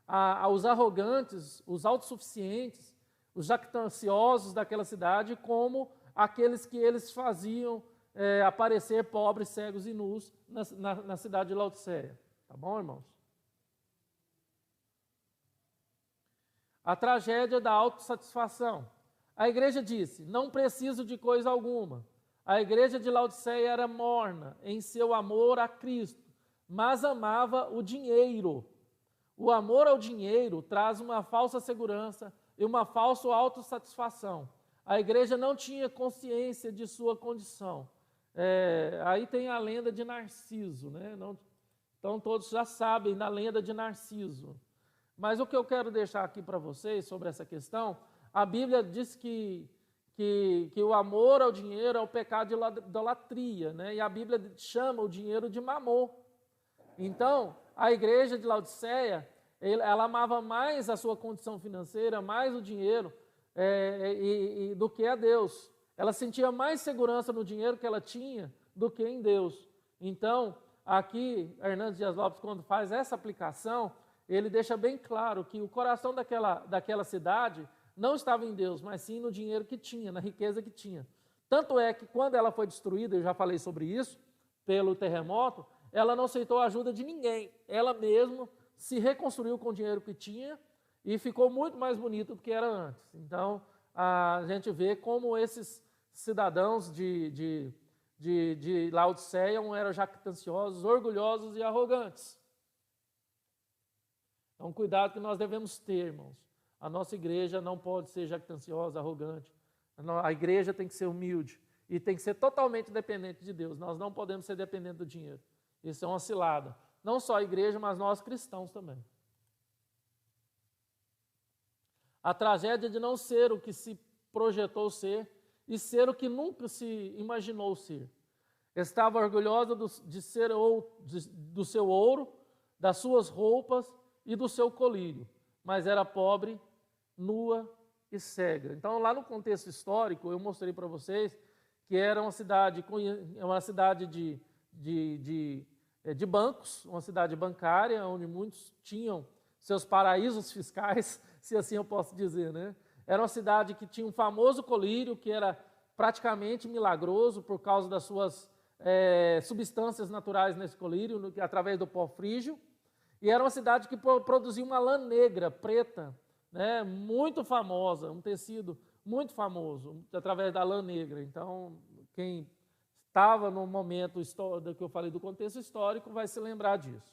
aos arrogantes, os autossuficientes, os jactanciosos daquela cidade como aqueles que eles faziam aparecer pobres, cegos e nus na cidade de Laodiceia. Tá bom, irmãos? A tragédia da autossatisfação. A igreja disse, não preciso de coisa alguma. A igreja de Laodiceia era morna em seu amor a Cristo, mas amava o dinheiro. O amor ao dinheiro traz uma falsa segurança e uma falsa autossatisfação. A igreja não tinha consciência de sua condição. Aí tem a lenda de Narciso, né? Então todos já sabem da lenda de Narciso. Mas o que eu quero deixar aqui para vocês sobre essa questão, a Bíblia diz que o amor ao dinheiro é o pecado de idolatria, né? E a Bíblia chama o dinheiro de mamon. Então, a igreja de Laodiceia, ela amava mais a sua condição financeira, mais o dinheiro, do que a Deus. Ela sentia mais segurança no dinheiro que ela tinha do que em Deus. Então, aqui, Hernandes Dias Lopes, quando faz essa aplicação, ele deixa bem claro que o coração daquela cidade não estava em Deus, mas sim no dinheiro que tinha, na riqueza que tinha. Tanto é que quando ela foi destruída, eu já falei sobre isso, pelo terremoto, ela não aceitou a ajuda de ninguém. Ela mesma se reconstruiu com o dinheiro que tinha e ficou muito mais bonita do que era antes. Então, a gente vê como esses cidadãos de Laodiceia eram jactanciosos, orgulhosos e arrogantes. É um cuidado que nós devemos ter, irmãos. A nossa igreja não pode ser jactanciosa, arrogante. A igreja tem que ser humilde e tem que ser totalmente dependente de Deus. Nós não podemos ser dependentes do dinheiro. Isso é uma cilada. Não só a igreja, mas nós cristãos também. A tragédia de não ser o que se projetou ser e ser o que nunca se imaginou ser. Estava orgulhosa do seu ouro, das suas roupas e do seu colírio, mas era pobre, nua e cega. Então, lá no contexto histórico, eu mostrei para vocês que era uma cidade de bancos, uma cidade bancária, onde muitos tinham seus paraísos fiscais, se assim eu posso dizer, né? Era uma cidade que tinha um famoso colírio, que era praticamente milagroso por causa das suas substâncias naturais nesse colírio, através do pó frígio. E era uma cidade que produzia uma lã negra, preta, né, muito famosa, um tecido muito famoso, através da lã negra. Então, quem estava no momento que eu falei do contexto histórico vai se lembrar disso.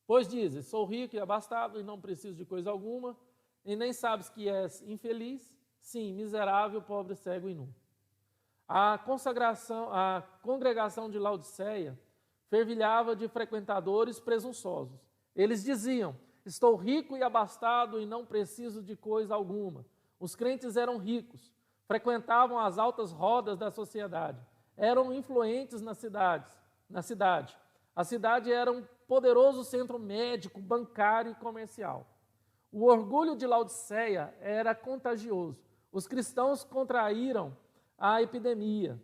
Pois dizes, sou rico e abastado e não preciso de coisa alguma, e nem sabes que és infeliz, sim, miserável, pobre, cego e nu. A congregação de Laodiceia fervilhava de frequentadores presunçosos. Eles diziam, estou rico e abastado e não preciso de coisa alguma. Os crentes eram ricos, frequentavam as altas rodas da sociedade, eram influentes na cidade. A cidade era um poderoso centro médico, bancário e comercial. O orgulho de Laodiceia era contagioso. Os cristãos contraíram a epidemia.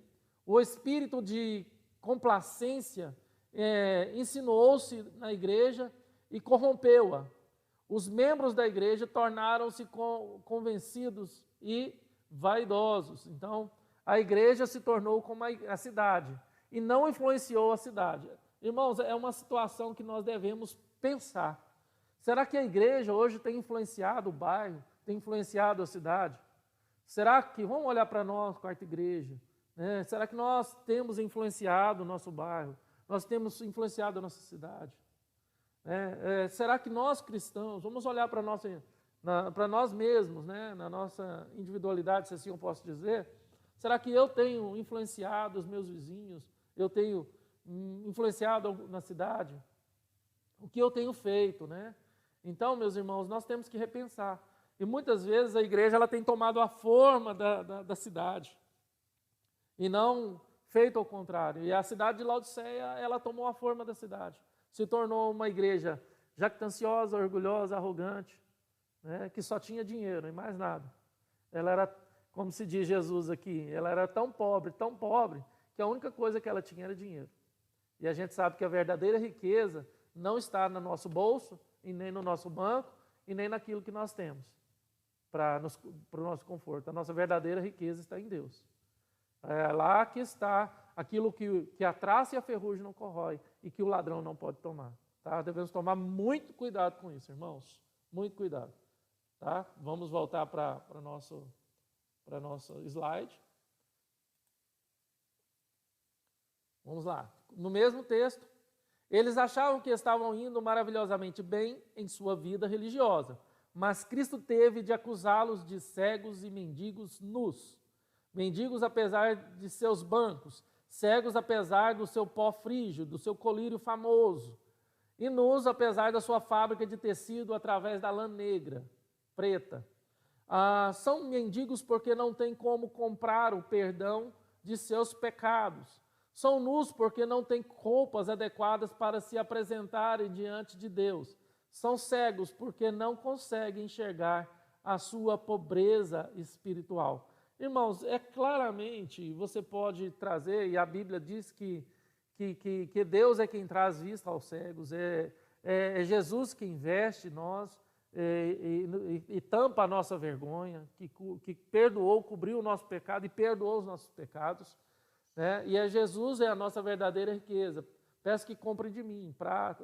O espírito de complacência insinuou-se na igreja e corrompeu-a. Os membros da igreja tornaram-se convencidos e vaidosos. Então, a igreja se tornou como a cidade e não influenciou a cidade. Irmãos, é uma situação que nós devemos pensar. Será que a igreja hoje tem influenciado o bairro, tem influenciado a cidade? Será que, vamos olhar para nós, quarta igreja, né? Será que nós temos influenciado o nosso bairro? Nós temos influenciado a nossa cidade? Será que nós cristãos, vamos olhar para a nossa para nós mesmos, né? Na nossa individualidade, se assim eu posso dizer, será que eu tenho influenciado os meus vizinhos? Eu tenho influenciado na cidade? O que eu tenho feito, né? Então, meus irmãos, nós temos que repensar. E muitas vezes a igreja ela tem tomado a forma da cidade e não feito ao contrário. E a cidade de Laodiceia, ela tomou a forma da cidade. Se tornou uma igreja jactanciosa, orgulhosa, arrogante, né, que só tinha dinheiro e mais nada. Ela era, como se diz Jesus aqui, ela era tão pobre, que a única coisa que ela tinha era dinheiro. E a gente sabe que a verdadeira riqueza não está no nosso bolso, e nem no nosso banco, e nem naquilo que nós temos para o nosso conforto. A nossa verdadeira riqueza está em Deus. É lá que está aquilo que a traça e a ferrugem não corrói e que o ladrão não pode tomar. Tá? Devemos tomar muito cuidado com isso, irmãos. Muito cuidado. Tá? Vamos voltar para nosso slide. Vamos lá. No mesmo texto, eles achavam que estavam indo maravilhosamente bem em sua vida religiosa, mas Cristo teve de acusá-los de cegos e mendigos nus. Mendigos apesar de seus bancos, cegos apesar do seu pó frígio, do seu colírio famoso, e nus apesar da sua fábrica de tecido através da lã negra, preta. São mendigos porque não têm como comprar o perdão de seus pecados. São nus porque não têm roupas adequadas para se apresentarem diante de Deus. São cegos porque não conseguem enxergar a sua pobreza espiritual. Irmãos, claramente, você pode trazer, e a Bíblia diz que Deus é quem traz vista aos cegos, é Jesus que investe nós e tampa a nossa vergonha, que perdoou, cobriu o nosso pecado e perdoou os nossos pecados. Né? E Jesus é a nossa verdadeira riqueza. Peço que comprem de mim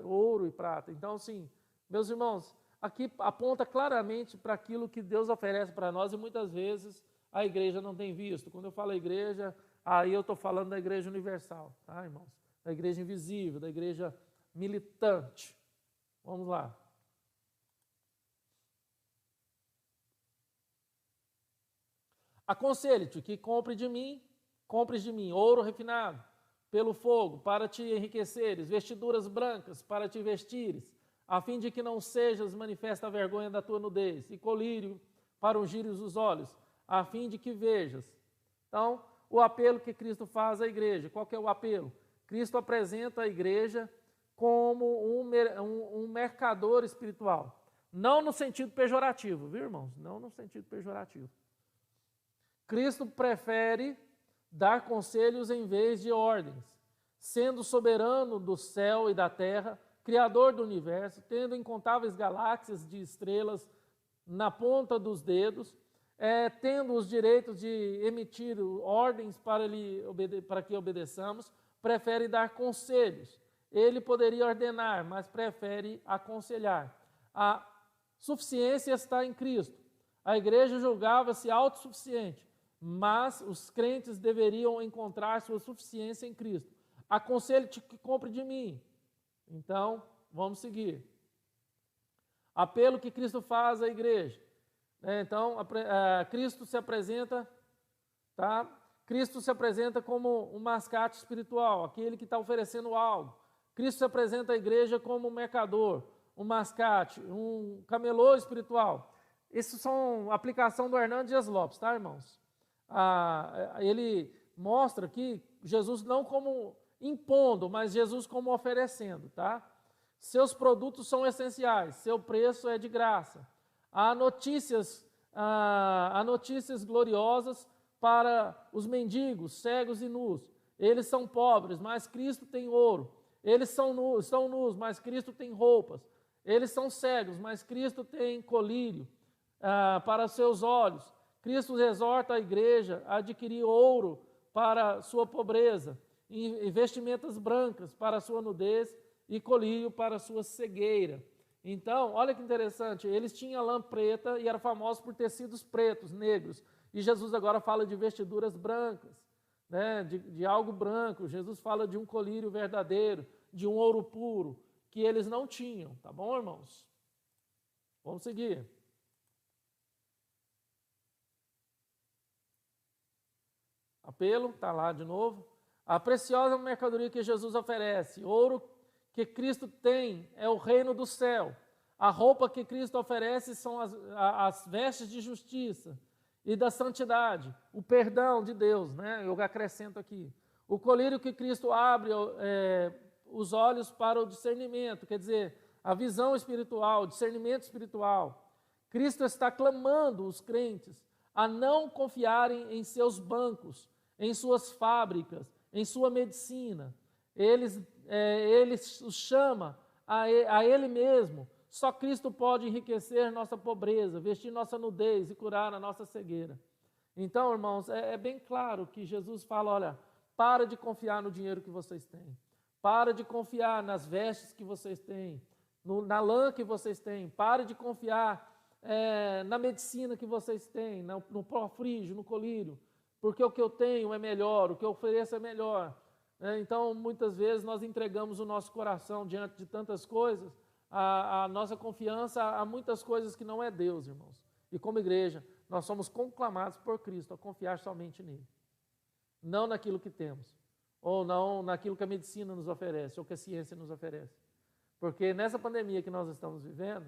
ouro e prata. Então, sim, meus irmãos, aqui aponta claramente para aquilo que Deus oferece para nós e muitas vezes a igreja não tem visto. Quando eu falo igreja, aí eu estou falando da igreja universal, tá, irmãos? Da igreja invisível, da igreja militante. Vamos lá. Aconselho-te que compres de mim ouro refinado pelo fogo, para te enriqueceres, vestiduras brancas para te vestires, a fim de que não sejas manifesta a vergonha da tua nudez, e colírio para ungires os olhos, a fim de que vejas. Então, o apelo que Cristo faz à igreja, qual que é o apelo? Cristo apresenta a igreja como um mercador espiritual, não no sentido pejorativo, viu, irmãos? Não no sentido pejorativo. Cristo prefere dar conselhos em vez de ordens, sendo soberano do céu e da terra, criador do universo, tendo incontáveis galáxias de estrelas na ponta dos dedos, tendo os direitos de emitir ordens para que obedeçamos, prefere dar conselhos. Ele poderia ordenar, mas prefere aconselhar. A suficiência está em Cristo. A igreja julgava-se autossuficiente, mas os crentes deveriam encontrar sua suficiência em Cristo. Aconselho-te que compre de mim. Então, vamos seguir. Apelo que Cristo faz à igreja. Então, Cristo se apresenta, tá? Cristo se apresenta como um mascate espiritual, aquele que está oferecendo algo. Cristo se apresenta à igreja como um mercador, um mascate, um camelô espiritual. Isso são aplicação do Hernandes Dias Lopes, tá, irmãos? Ele mostra aqui Jesus não como impondo, mas Jesus como oferecendo, tá? Seus produtos são essenciais, seu preço é de graça. Há notícias gloriosas para os mendigos, cegos e nus. Eles são pobres, mas Cristo tem ouro. Eles são nus, mas Cristo tem roupas. Eles são cegos, mas Cristo tem colírio para seus olhos. Cristo exorta a igreja a adquirir ouro para sua pobreza, e vestimentas brancas para sua nudez e colírio para sua cegueira. Então, olha que interessante, eles tinham lã preta e eram famosos por tecidos pretos, negros. E Jesus agora fala de vestiduras brancas, né, de algo branco. Jesus fala de um colírio verdadeiro, de um ouro puro, que eles não tinham. Tá bom, irmãos? Vamos seguir. apelo, está lá de novo. A preciosa mercadoria que Jesus oferece, ouro que Cristo tem, é o reino do céu. A roupa que Cristo oferece são as vestes de justiça e da santidade, o perdão de Deus, né? Eu acrescento aqui. O colírio que Cristo abre os olhos para o discernimento, quer dizer, a visão espiritual, o discernimento espiritual. Cristo está clamando os crentes a não confiarem em seus bancos, em suas fábricas, em sua medicina. Ele os chama a Ele mesmo. Só Cristo pode enriquecer nossa pobreza, vestir nossa nudez e curar a nossa cegueira. Então, irmãos, é bem claro que Jesus fala, olha, para de confiar no dinheiro que vocês têm. Para de confiar nas vestes que vocês têm, na lã que vocês têm. Para de confiar na medicina que vocês têm, no prófrígio, no colírio. Porque o que eu tenho é melhor, o que eu ofereço é melhor. Então, muitas vezes, nós entregamos o nosso coração diante de tantas coisas, a nossa confiança a muitas coisas que não é Deus, irmãos. E como igreja, nós somos conclamados por Cristo a confiar somente nele. Não naquilo que temos, ou não naquilo que a medicina nos oferece, ou que a ciência nos oferece. Porque nessa pandemia que nós estamos vivendo,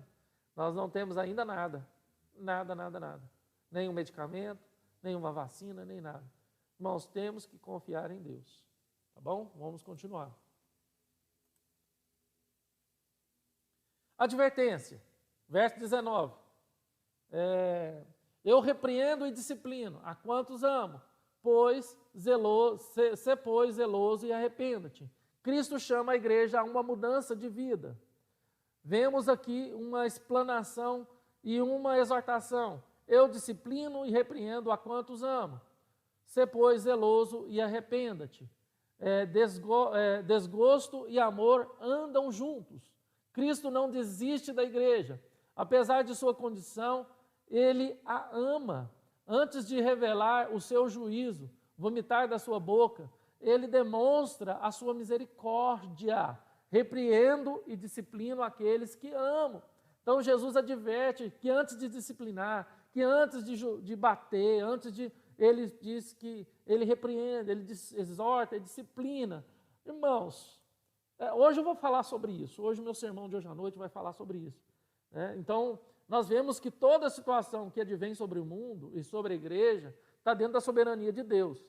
nós não temos ainda nada. Nenhum medicamento, nenhuma vacina, nem nada. Irmãos, temos que confiar em Deus. Tá bom? Vamos continuar. Advertência, verso 19. Eu repreendo e disciplino a quantos amo, pois zeloso e arrependa-te. Cristo chama a igreja a uma mudança de vida. Vemos aqui uma explanação e uma exortação. Eu disciplino e repreendo a quantos amo. Sê, pois, zeloso e arrependa-te. Desgosto e amor andam juntos. Cristo não desiste da igreja. Apesar de sua condição, ele a ama. Antes de revelar o seu juízo, vomitar da sua boca, ele demonstra a sua misericórdia. Repreendo e disciplino aqueles que amo. Então Jesus adverte que antes de disciplinar, que antes de bater, ele diz que ele repreende, ele exorta, ele disciplina. Irmãos, hoje eu vou falar sobre isso. Hoje o meu sermão de hoje à noite vai falar sobre isso. Então, nós vemos que toda a situação que advém sobre o mundo e sobre a igreja está dentro da soberania de Deus.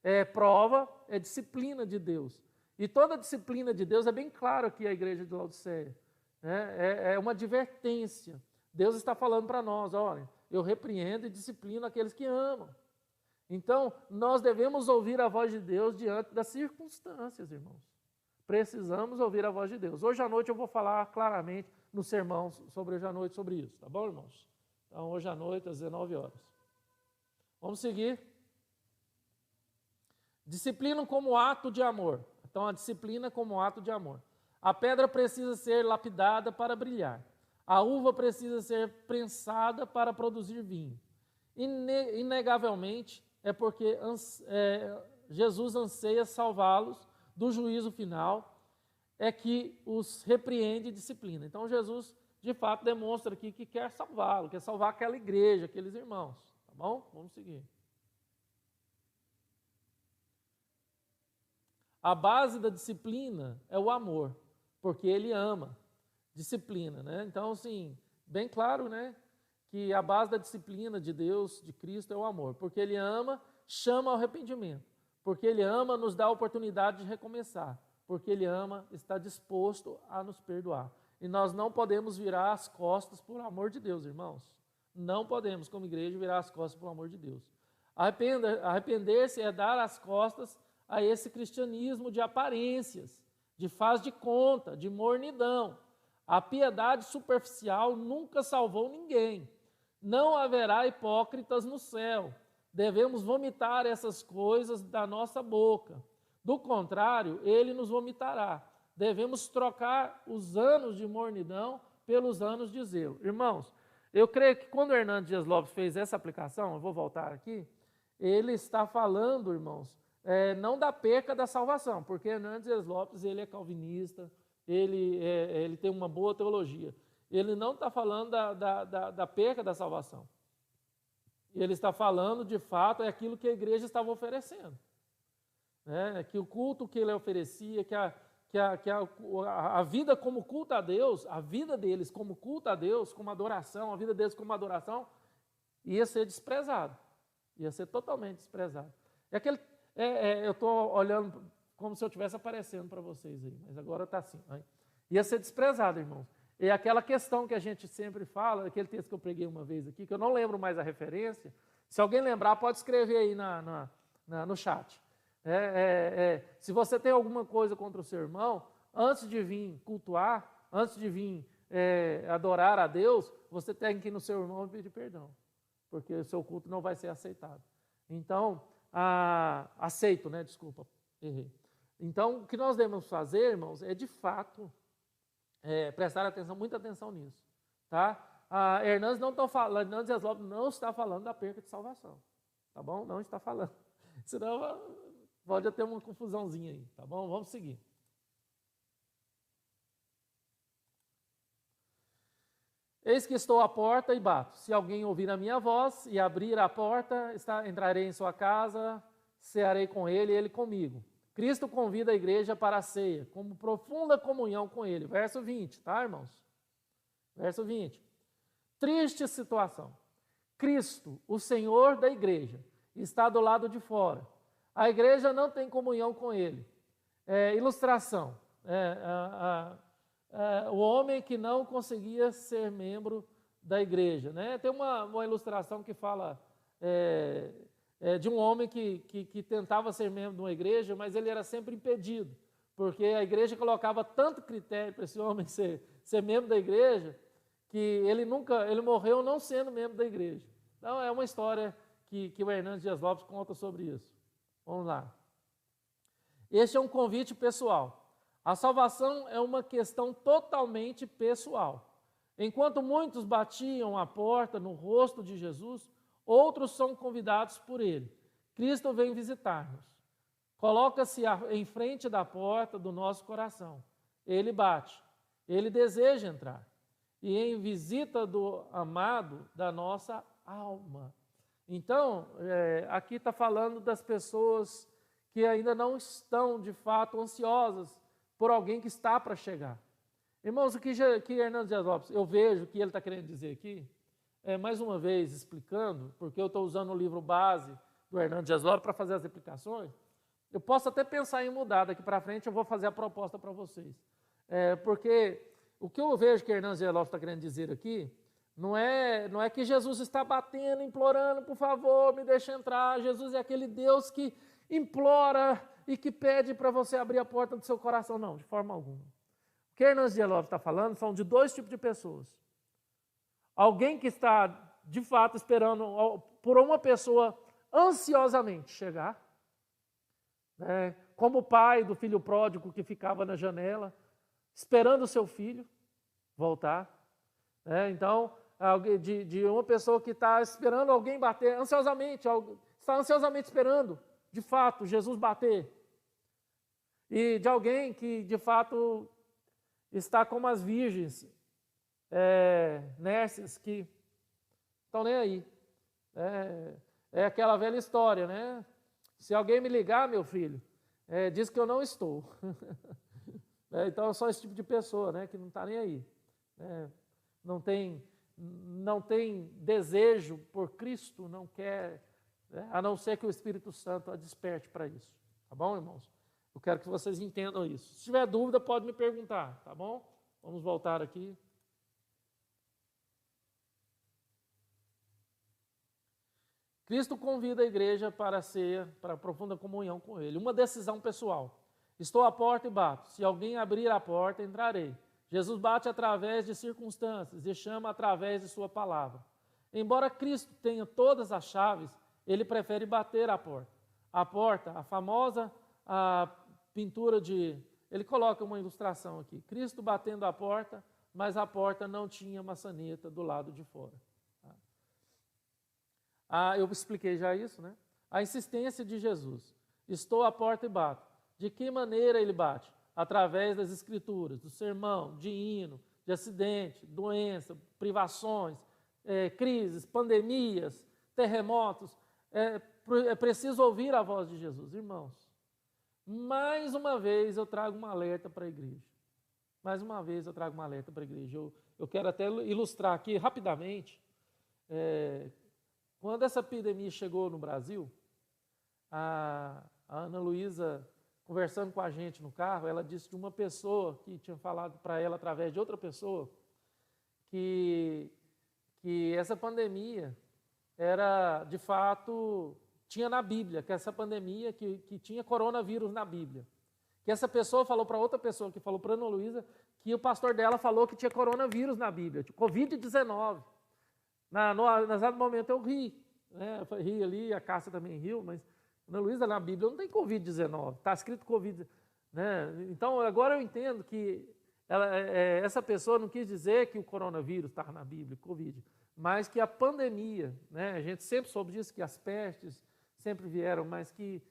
É prova, é disciplina de Deus. E toda a disciplina de Deus é bem claro aqui a igreja de Laodiceia. É uma advertência. Deus está falando para nós, olha, eu repreendo e disciplino aqueles que amam. Então, nós devemos ouvir a voz de Deus diante das circunstâncias, irmãos. Precisamos ouvir a voz de Deus. Hoje à noite eu vou falar claramente no sermão sobre hoje à noite sobre isso, tá bom, irmãos? Então, hoje à noite, às 19 horas. Vamos seguir. Disciplina como ato de amor. Então, a disciplina como ato de amor. A pedra precisa ser lapidada para brilhar. A uva precisa ser prensada para produzir vinho. Inegavelmente, é porque Jesus anseia salvá-los do juízo final, é que os repreende e disciplina. Então, Jesus, de fato, demonstra aqui que quer salvá-lo, quer salvar aquela igreja, aqueles irmãos. Tá bom? Vamos seguir. A base da disciplina é o amor, porque ele ama. Disciplina, né? Então, assim, bem claro, né? Que a base da disciplina de Deus, de Cristo, é o amor. Porque ele ama, chama ao arrependimento. Porque ele ama, nos dá a oportunidade de recomeçar. Porque ele ama, está disposto a nos perdoar. E nós não podemos virar as costas por amor de Deus, irmãos. Não podemos, como igreja, virar as costas por amor de Deus. Arrepender-se é dar as costas a esse cristianismo de aparências, de faz de conta, de mornidão. A piedade superficial nunca salvou ninguém. Não haverá hipócritas no céu. Devemos vomitar essas coisas da nossa boca. Do contrário, ele nos vomitará. Devemos trocar os anos de mornidão pelos anos de zelo. Irmãos, eu creio que quando o Hernandes Dias Lopes fez essa aplicação, eu vou voltar aqui, ele está falando, irmãos, não da perca da salvação, porque Hernandes Dias Lopes ele é calvinista, ele tem uma boa teologia. Ele não está falando da perca da salvação. E ele está falando, de fato, é aquilo que a igreja estava oferecendo. Né? Que o culto que ele oferecia, que a vida como culto a Deus, a vida deles como culto a Deus, como adoração, a vida deles como adoração, ia ser desprezado. Ia ser totalmente desprezado. Eu estou olhando como se eu estivesse aparecendo para vocês aí, mas agora está assim. Né? Ia ser desprezado, irmãos. E aquela questão que a gente sempre fala, aquele texto que eu preguei uma vez aqui, que eu não lembro mais a referência, se alguém lembrar, pode escrever aí no chat. Se você tem alguma coisa contra o seu irmão, antes de vir cultuar, antes de vir adorar a Deus, você tem que ir no seu irmão e pedir perdão, porque o seu culto não vai ser aceitado. Então, aceito, né? Desculpa, errei. Então, o que nós devemos fazer, irmãos, é de fato prestar atenção, muita atenção nisso, tá? Hernandes não está falando, Hernandes Dias Lopes não está falando da perca de salvação, tá bom? Não está falando. Senão pode ter uma confusãozinha aí, tá bom? Vamos seguir. Eis que estou à porta e bato. Se alguém ouvir a minha voz e abrir a porta, entrarei em sua casa, cearei com ele e ele comigo. Cristo convida a igreja para a ceia, como profunda comunhão com ele. Verso 20, tá, irmãos? Verso 20. Triste situação. Cristo, o Senhor da igreja, está do lado de fora. A igreja não tem comunhão com ele. Ilustração. O homem que não conseguia ser membro da igreja. Né? Tem uma ilustração que fala de um homem que tentava ser membro de uma igreja, mas ele era sempre impedido, porque a igreja colocava tanto critério para esse homem ser membro da igreja, que ele morreu não sendo membro da igreja. Então é uma história que o Hernandes Dias Lopes conta sobre isso. Vamos lá. Este é um convite pessoal. A salvação é uma questão totalmente pessoal. Enquanto muitos batiam a porta no rosto de Jesus, outros são convidados por ele. Cristo vem visitar-nos. Coloca-se em frente da porta do nosso coração. Ele bate. Ele deseja entrar. E em visita do amado da nossa alma. Então, aqui está falando das pessoas que ainda não estão, de fato, ansiosas por alguém que está para chegar. Irmãos, o que Hernandes Dias Lopes, eu vejo que ele está querendo dizer aqui, mais uma vez explicando, porque eu estou usando o livro base do Hernandes Dias Lopes para fazer as explicações, eu posso até pensar em mudar daqui para frente, eu vou fazer a proposta para vocês. Porque o que eu vejo que Hernandes Dias Lopes está querendo dizer aqui, não é que Jesus está batendo, implorando, por favor, me deixe entrar. Jesus é aquele Deus que implora e que pede para você abrir a porta do seu coração. Não, de forma alguma. O que Hernandes Dias Lopes está falando são de dois tipos de pessoas. Alguém que está, de fato, esperando por uma pessoa ansiosamente chegar, né, como o pai do filho pródigo que ficava na janela, esperando o seu filho voltar. Então, de uma pessoa que está esperando alguém bater, ansiosamente, está ansiosamente esperando, de fato, Jesus bater. E de alguém que, de fato, está como as virgens, nércias, que estão nem aí. É aquela velha história, né? Se alguém me ligar, meu filho, diz que eu não estou. Então, eu sou esse tipo de pessoa, né, que não está nem aí. Não tem desejo por Cristo, não quer, a não ser que o Espírito Santo a desperte para isso. Tá bom, irmãos? Eu quero que vocês entendam isso. Se tiver dúvida, pode me perguntar, tá bom? Vamos voltar aqui. Cristo convida a igreja para a ceia, para a profunda comunhão com Ele. Uma decisão pessoal. Estou à porta e bato. Se alguém abrir a porta, entrarei. Jesus bate através de circunstâncias e chama através de sua palavra. Embora Cristo tenha todas as chaves, ele prefere bater a porta. A porta, a famosa pintura de... Ele coloca uma ilustração aqui. Cristo batendo a porta, mas a porta não tinha maçaneta do lado de fora. Eu expliquei já isso, né? A insistência de Jesus. Estou à porta e bato. De que maneira ele bate? Através das escrituras, do sermão, de hino, de acidente, doença, privações, crises, pandemias, terremotos. É preciso ouvir a voz de Jesus. Irmãos, mais uma vez eu trago um alerta para a igreja. Mais uma vez eu trago um alerta para a igreja. Eu quero até ilustrar aqui rapidamente. Quando essa epidemia chegou no Brasil, a Ana Luísa, conversando com a gente no carro, ela disse de uma pessoa que tinha falado para ela através de outra pessoa que essa pandemia era, de fato, tinha na Bíblia, que essa pandemia, que tinha coronavírus na Bíblia. Que essa pessoa falou para outra pessoa, que falou para Ana Luísa, que o pastor dela falou que tinha coronavírus na Bíblia, Covid-19. No exato momento eu ri, né? Eu ri ali, a Cássia também riu, mas Ana Luísa, na Bíblia não tem Covid-19, está escrito Covid, né? Então agora eu entendo que essa pessoa não quis dizer que o coronavírus estava na Bíblia, Covid, mas que a pandemia, né? A gente sempre soube disso, que as pestes sempre vieram, mas que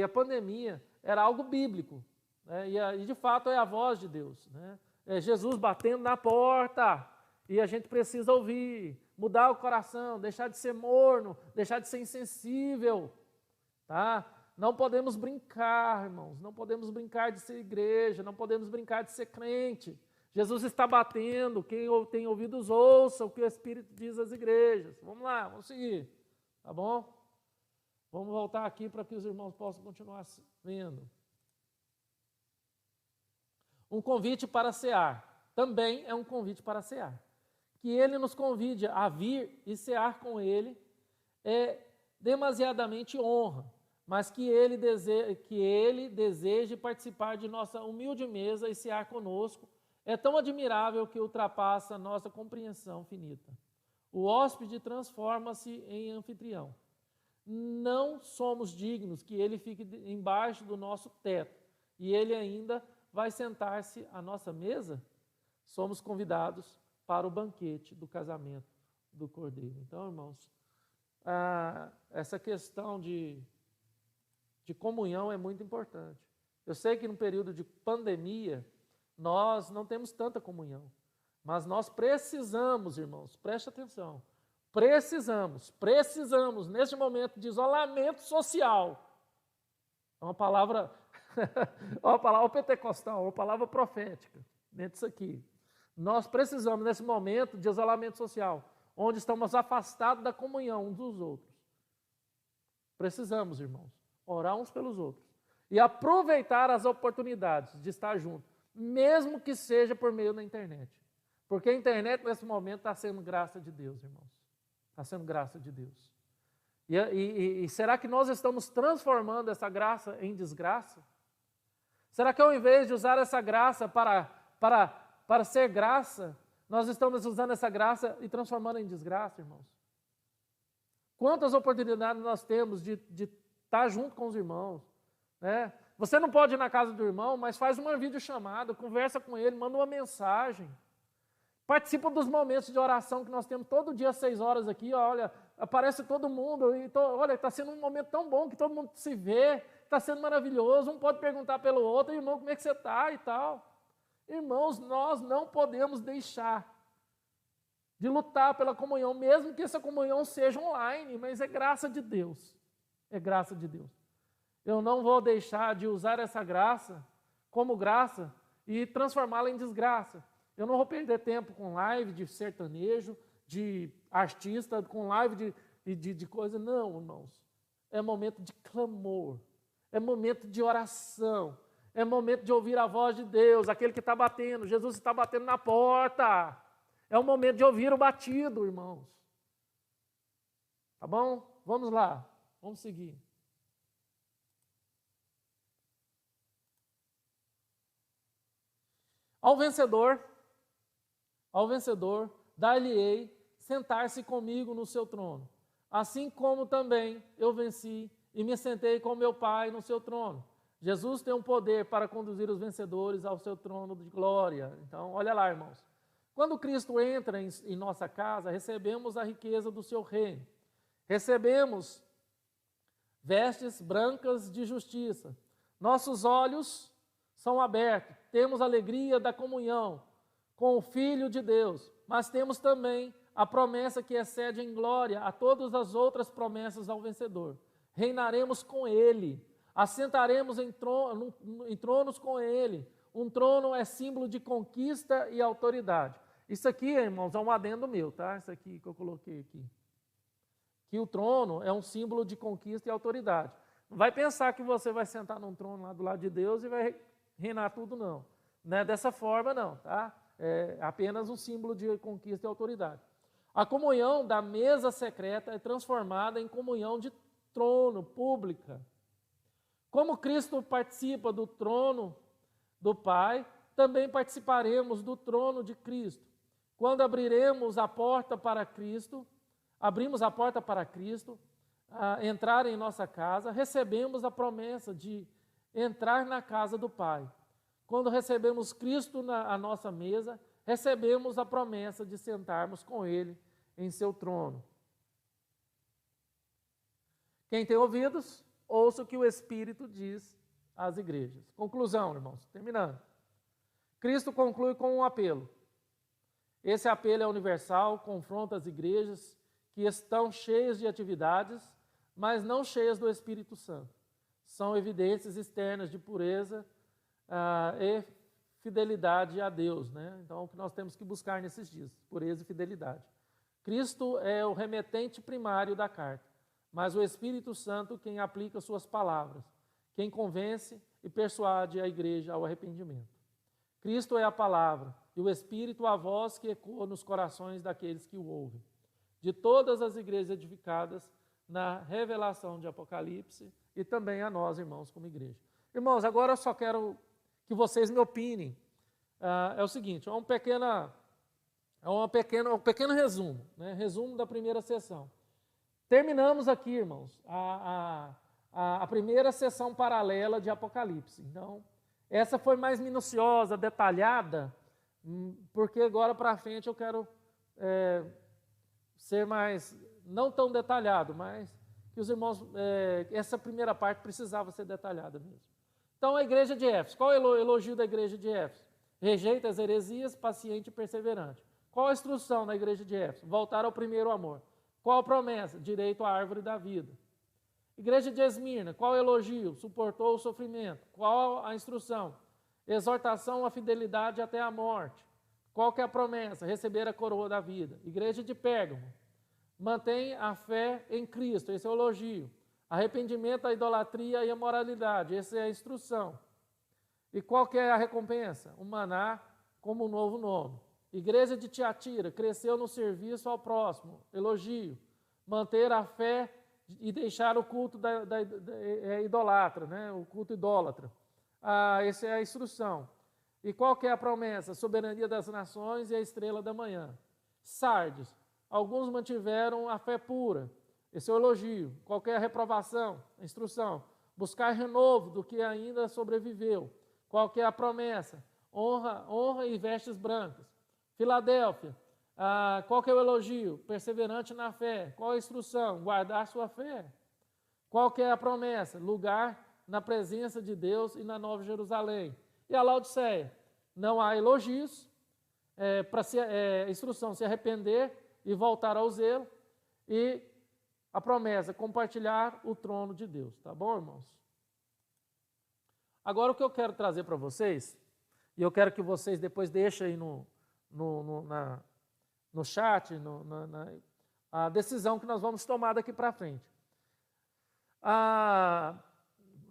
a pandemia era algo bíblico, né? E de fato é a voz de Deus, né? É Jesus batendo na porta e a gente precisa ouvir, mudar o coração, deixar de ser morno, deixar de ser insensível, tá? Não podemos brincar, irmãos, não podemos brincar de ser igreja, não podemos brincar de ser crente. Jesus está batendo, quem tem ouvidos ouça o que o Espírito diz às igrejas. Vamos lá, vamos seguir, tá bom? Vamos voltar aqui para que os irmãos possam continuar vendo. Um convite para cear, também é um convite para cear. Que Ele nos convide a vir e cear com Ele é demasiadamente honra, mas que Ele deseje participar de nossa humilde mesa e cear conosco é tão admirável que ultrapassa a nossa compreensão finita. O hóspede transforma-se em anfitrião. Não somos dignos que Ele fique embaixo do nosso teto e Ele ainda vai sentar-se à nossa mesa. Somos convidados para o banquete do casamento do Cordeiro. Então, irmãos, essa questão de comunhão é muito importante. Eu sei que no período de pandemia, nós não temos tanta comunhão, mas nós precisamos, irmãos, preste atenção, precisamos, neste momento de isolamento social, é uma palavra, uma palavra pentecostal, uma palavra profética, dentro disso aqui. Nós precisamos, nesse momento de isolamento social, onde estamos afastados da comunhão uns dos outros. Precisamos, irmãos, orar uns pelos outros e aproveitar as oportunidades de estar juntos, mesmo que seja por meio da internet. Porque a internet, nesse momento, está sendo graça de Deus, irmãos. Está sendo graça de Deus. E será que nós estamos transformando essa graça em desgraça? Será que ao invés de usar essa graça para ser graça, nós estamos usando essa graça e transformando em desgraça, irmãos? Quantas oportunidades nós temos de estar junto com os irmãos, né? Você não pode ir na casa do irmão, mas faz uma videochamada, conversa com ele, manda uma mensagem. Participa dos momentos de oração que nós temos todo dia às 6 horas aqui. Olha, aparece todo mundo. Olha, está sendo um momento tão bom que todo mundo se vê. Está sendo maravilhoso. Um pode perguntar pelo outro, irmão, como é que você está e tal. Irmãos, nós não podemos deixar de lutar pela comunhão, mesmo que essa comunhão seja online, mas é graça de Deus. É graça de Deus. Eu não vou deixar de usar essa graça como graça e transformá-la em desgraça. Eu não vou perder tempo com live de sertanejo, de artista, com live de coisa. Não, irmãos. É momento de clamor. É momento de oração. É momento de ouvir a voz de Deus, aquele que está batendo. Jesus está batendo na porta. É o momento de ouvir o batido, irmãos. Tá bom? Vamos lá. Vamos seguir. Ao vencedor, dar-lhe-ei sentar-se comigo no seu trono, assim como também eu venci e me sentei com meu Pai no seu trono. Jesus tem um poder para conduzir os vencedores ao seu trono de glória. Então, olha lá, irmãos. Quando Cristo entra em nossa casa, recebemos a riqueza do seu reino. Recebemos vestes brancas de justiça. Nossos olhos são abertos. Temos a alegria da comunhão com o Filho de Deus, mas temos também a promessa que excede em glória a todas as outras promessas ao vencedor. Reinaremos com ele, assentaremos em tronos com ele. Um trono é símbolo de conquista e autoridade. Isso aqui, irmãos, é um adendo meu, tá? Isso aqui que eu coloquei aqui. Que o trono é um símbolo de conquista e autoridade. Não vai pensar que você vai sentar num trono lá do lado de Deus e vai reinar tudo, não. Não é dessa forma, não, tá? É apenas um símbolo de conquista e autoridade. A comunhão da mesa secreta é transformada em comunhão de trono, pública. Como Cristo participa do trono do Pai, também participaremos do trono de Cristo. Quando abrimos a porta para Cristo, entrar em nossa casa, recebemos a promessa de entrar na casa do Pai. Quando recebemos Cristo à nossa mesa, recebemos a promessa de sentarmos com Ele em seu trono. Quem tem ouvidos, ouça o que o Espírito diz às igrejas. Conclusão, irmãos, terminando. Cristo conclui com um apelo. Esse apelo é universal, confronta as igrejas que estão cheias de atividades, mas não cheias do Espírito Santo. São evidências externas de pureza e fidelidade a Deus, né? Então, o que nós temos que buscar nesses dias, pureza e fidelidade. Cristo é o remetente primário da carta, mas o Espírito Santo quem aplica suas palavras, quem convence e persuade a igreja ao arrependimento. Cristo é a palavra e o Espírito a voz que ecoa nos corações daqueles que o ouvem. De todas as igrejas edificadas na revelação de Apocalipse e também a nós, irmãos, como igreja. Irmãos, agora eu só quero que vocês me opinem. É o seguinte, um pequeno resumo, né? Resumo da primeira sessão. Terminamos aqui, irmãos, a primeira sessão paralela de Apocalipse. Então, essa foi mais minuciosa, detalhada, porque agora para frente eu quero ser mais, não tão detalhado, mas que os irmãos, essa primeira parte precisava ser detalhada mesmo. Então, a igreja de Éfeso, qual é o elogio da igreja de Éfeso? Rejeita as heresias, paciente e perseverante. Qual a instrução na igreja de Éfeso? Voltar ao primeiro amor. Qual a promessa? Direito à árvore da vida. Igreja de Esmirna, qual o elogio? Suportou o sofrimento. Qual a instrução? Exortação à fidelidade até a morte. Qual que é a promessa? Receber a coroa da vida. Igreja de Pérgamo, mantém a fé em Cristo, esse é o elogio. Arrependimento à idolatria e à moralidade, essa é a instrução. E qual que é a recompensa? O maná como um novo nome. Igreja de Tiatira, cresceu no serviço ao próximo, elogio. Manter a fé e deixar o culto idolatra, né? O culto idólatra. Essa é a instrução. E qual que é a promessa? Soberania das nações e a estrela da manhã. Sardes, alguns mantiveram a fé pura. Esse é o elogio. Qual que é a reprovação? A instrução. Buscar renovo do que ainda sobreviveu. Qual que é a promessa? Honra e vestes brancas. Filadélfia, qual que é o elogio? Perseverante na fé. Qual a instrução? Guardar sua fé. Qual que é a promessa? Lugar na presença de Deus e na Nova Jerusalém. E a Laodiceia? Não há elogios, instrução, se arrepender e voltar ao zelo. E a promessa, compartilhar o trono de Deus. Tá bom, irmãos? Agora o que eu quero trazer para vocês, e eu quero que vocês depois deixem aí no chat, a decisão que nós vamos tomar daqui para frente.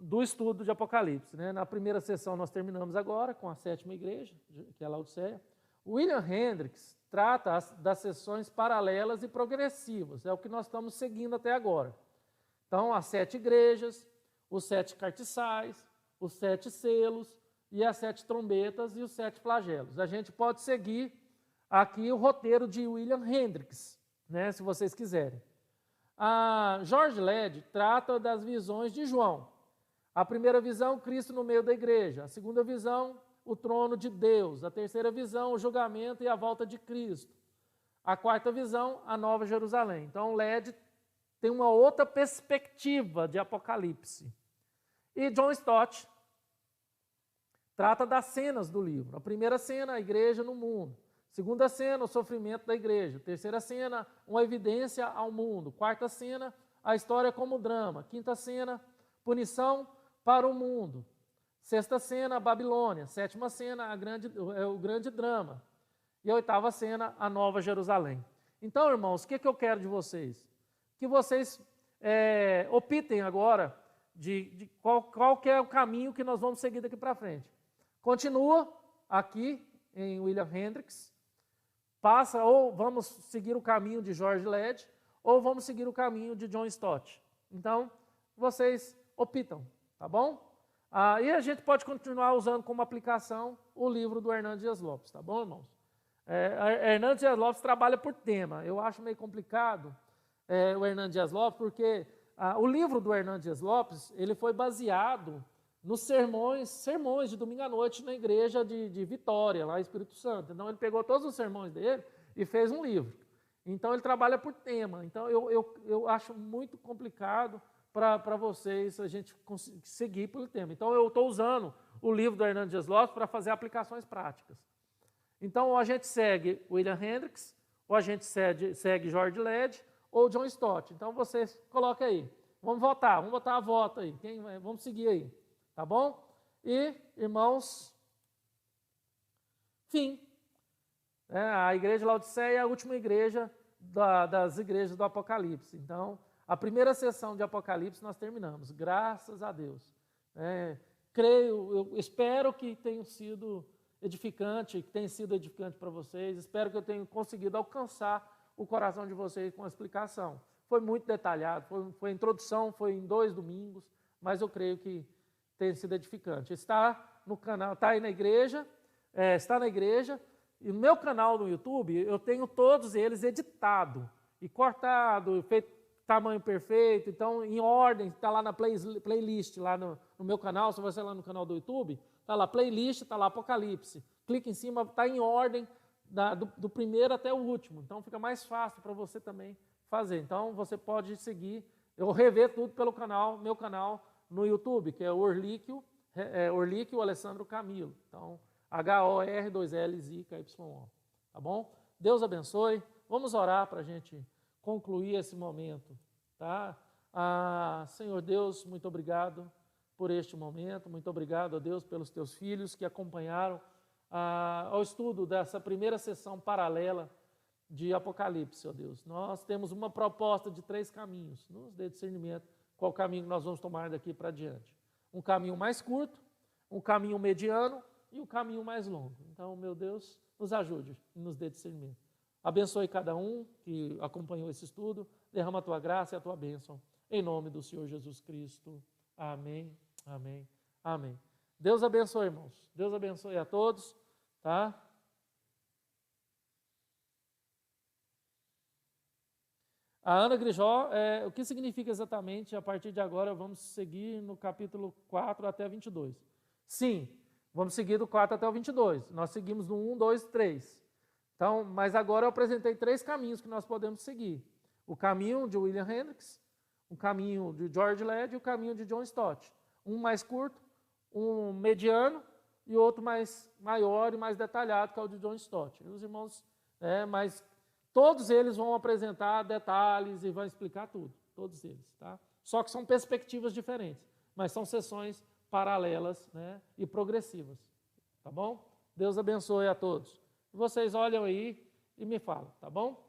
Do estudo de Apocalipse. Né? Na primeira sessão nós terminamos agora com a 7ª igreja, que é a Laodiceia. William Hendricks trata das sessões paralelas e progressivas, é o que nós estamos seguindo até agora. Então, as 7 igrejas, os 7 cartiçais, os 7 selos, e as 7 trombetas e os 7 flagelos. A gente pode seguir aqui o roteiro de William Hendricks, né, se vocês quiserem. George Led trata das visões de João. A primeira visão, Cristo no meio da igreja. A segunda visão, o trono de Deus. A terceira visão, o julgamento e a volta de Cristo. A quarta visão, a Nova Jerusalém. Então, Led tem uma outra perspectiva de Apocalipse. E John Stott trata das cenas do livro. A primeira cena, a igreja no mundo. Segunda cena, o sofrimento da igreja. Terceira cena, uma evidência ao mundo. Quarta cena, a história como drama. Quinta cena, punição para o mundo. Sexta cena, a Babilônia. Sétima cena, o grande drama. E a oitava cena, a Nova Jerusalém. Então, irmãos, o que eu quero de vocês? Que vocês optem agora de qual que é o caminho que nós vamos seguir daqui para frente. Continua aqui em William Hendricks, passa ou vamos seguir o caminho de George Led, ou vamos seguir o caminho de John Stott. Então, vocês optam, tá bom? E a gente pode continuar usando como aplicação o livro do Hernando Dias Lopes, tá bom, irmãos? Hernando Dias Lopes trabalha por tema. Eu acho meio complicado o Hernando Dias Lopes, porque o livro do Hernando Dias Lopes, ele foi baseado nos sermões de domingo à noite na igreja de Vitória, lá em Espírito Santo. Então, ele pegou todos os sermões dele e fez um livro. Então, ele trabalha por tema. Então, eu acho muito complicado para vocês a gente seguir pelo tema. Então, eu estou usando o livro do Hernando Dias Lopes para fazer aplicações práticas. Então, ou a gente segue William Hendricks, ou a gente segue George Led, ou John Stott. Então, vocês coloquem aí. Vamos votar a voto aí. Vamos seguir aí. Tá bom? E, irmãos, fim. A igreja de Laodiceia é a última igreja das igrejas do Apocalipse. Então, a primeira sessão de Apocalipse nós terminamos. Graças a Deus. Eu espero que tenha sido edificante para vocês. Espero que eu tenha conseguido alcançar o coração de vocês com a explicação. Foi muito detalhado, foi introdução, foi em 2 domingos, mas eu creio que tem sido edificante. Está no canal, está aí na igreja, está na igreja, e no meu canal no YouTube, eu tenho todos eles editado e cortado, feito tamanho perfeito, então em ordem, está lá na playlist, lá no meu canal, se você lá no canal do YouTube, está lá playlist, está lá Apocalipse. Clica em cima, está em ordem do primeiro até o último, então fica mais fácil para você também fazer. Então você pode seguir, eu rever tudo pelo meu canal no YouTube, que é Orlíquio Alessandro Camilo. Então, HOR2LZKYO. Tá bom? Deus abençoe. Vamos orar para a gente concluir esse momento. Tá? Senhor Deus, muito obrigado por este momento. Muito obrigado a Deus pelos teus filhos que acompanharam ao estudo dessa primeira sessão paralela de Apocalipse, ó Deus. Nós temos uma proposta de 3 caminhos. Nos dê discernimento qual caminho nós vamos tomar daqui para diante. Um caminho mais curto, um caminho mediano e um caminho mais longo. Então, meu Deus, nos ajude e nos dê discernimento. Abençoe cada um que acompanhou esse estudo. Derrama a tua graça e a tua bênção. Em nome do Senhor Jesus Cristo. Amém, amém, amém. Deus abençoe, irmãos. Deus abençoe a todos, tá? A Ana Grijó, o que significa exatamente, a partir de agora, vamos seguir no capítulo 4 até 22. Sim, vamos seguir do 4 até o 22. Nós seguimos no 1, 2, 3. Então, mas agora eu apresentei 3 caminhos que nós podemos seguir. O caminho de William Hendricks, o caminho de George Led e o caminho de John Stott. Um mais curto, um mediano e outro maior e mais detalhado, que é o de John Stott. E os irmãos, mas todos eles vão apresentar detalhes e vão explicar tudo, todos eles, tá? Só que são perspectivas diferentes, mas são sessões paralelas, né, e progressivas, tá bom? Deus abençoe a todos. Vocês olham aí e me falam, tá bom?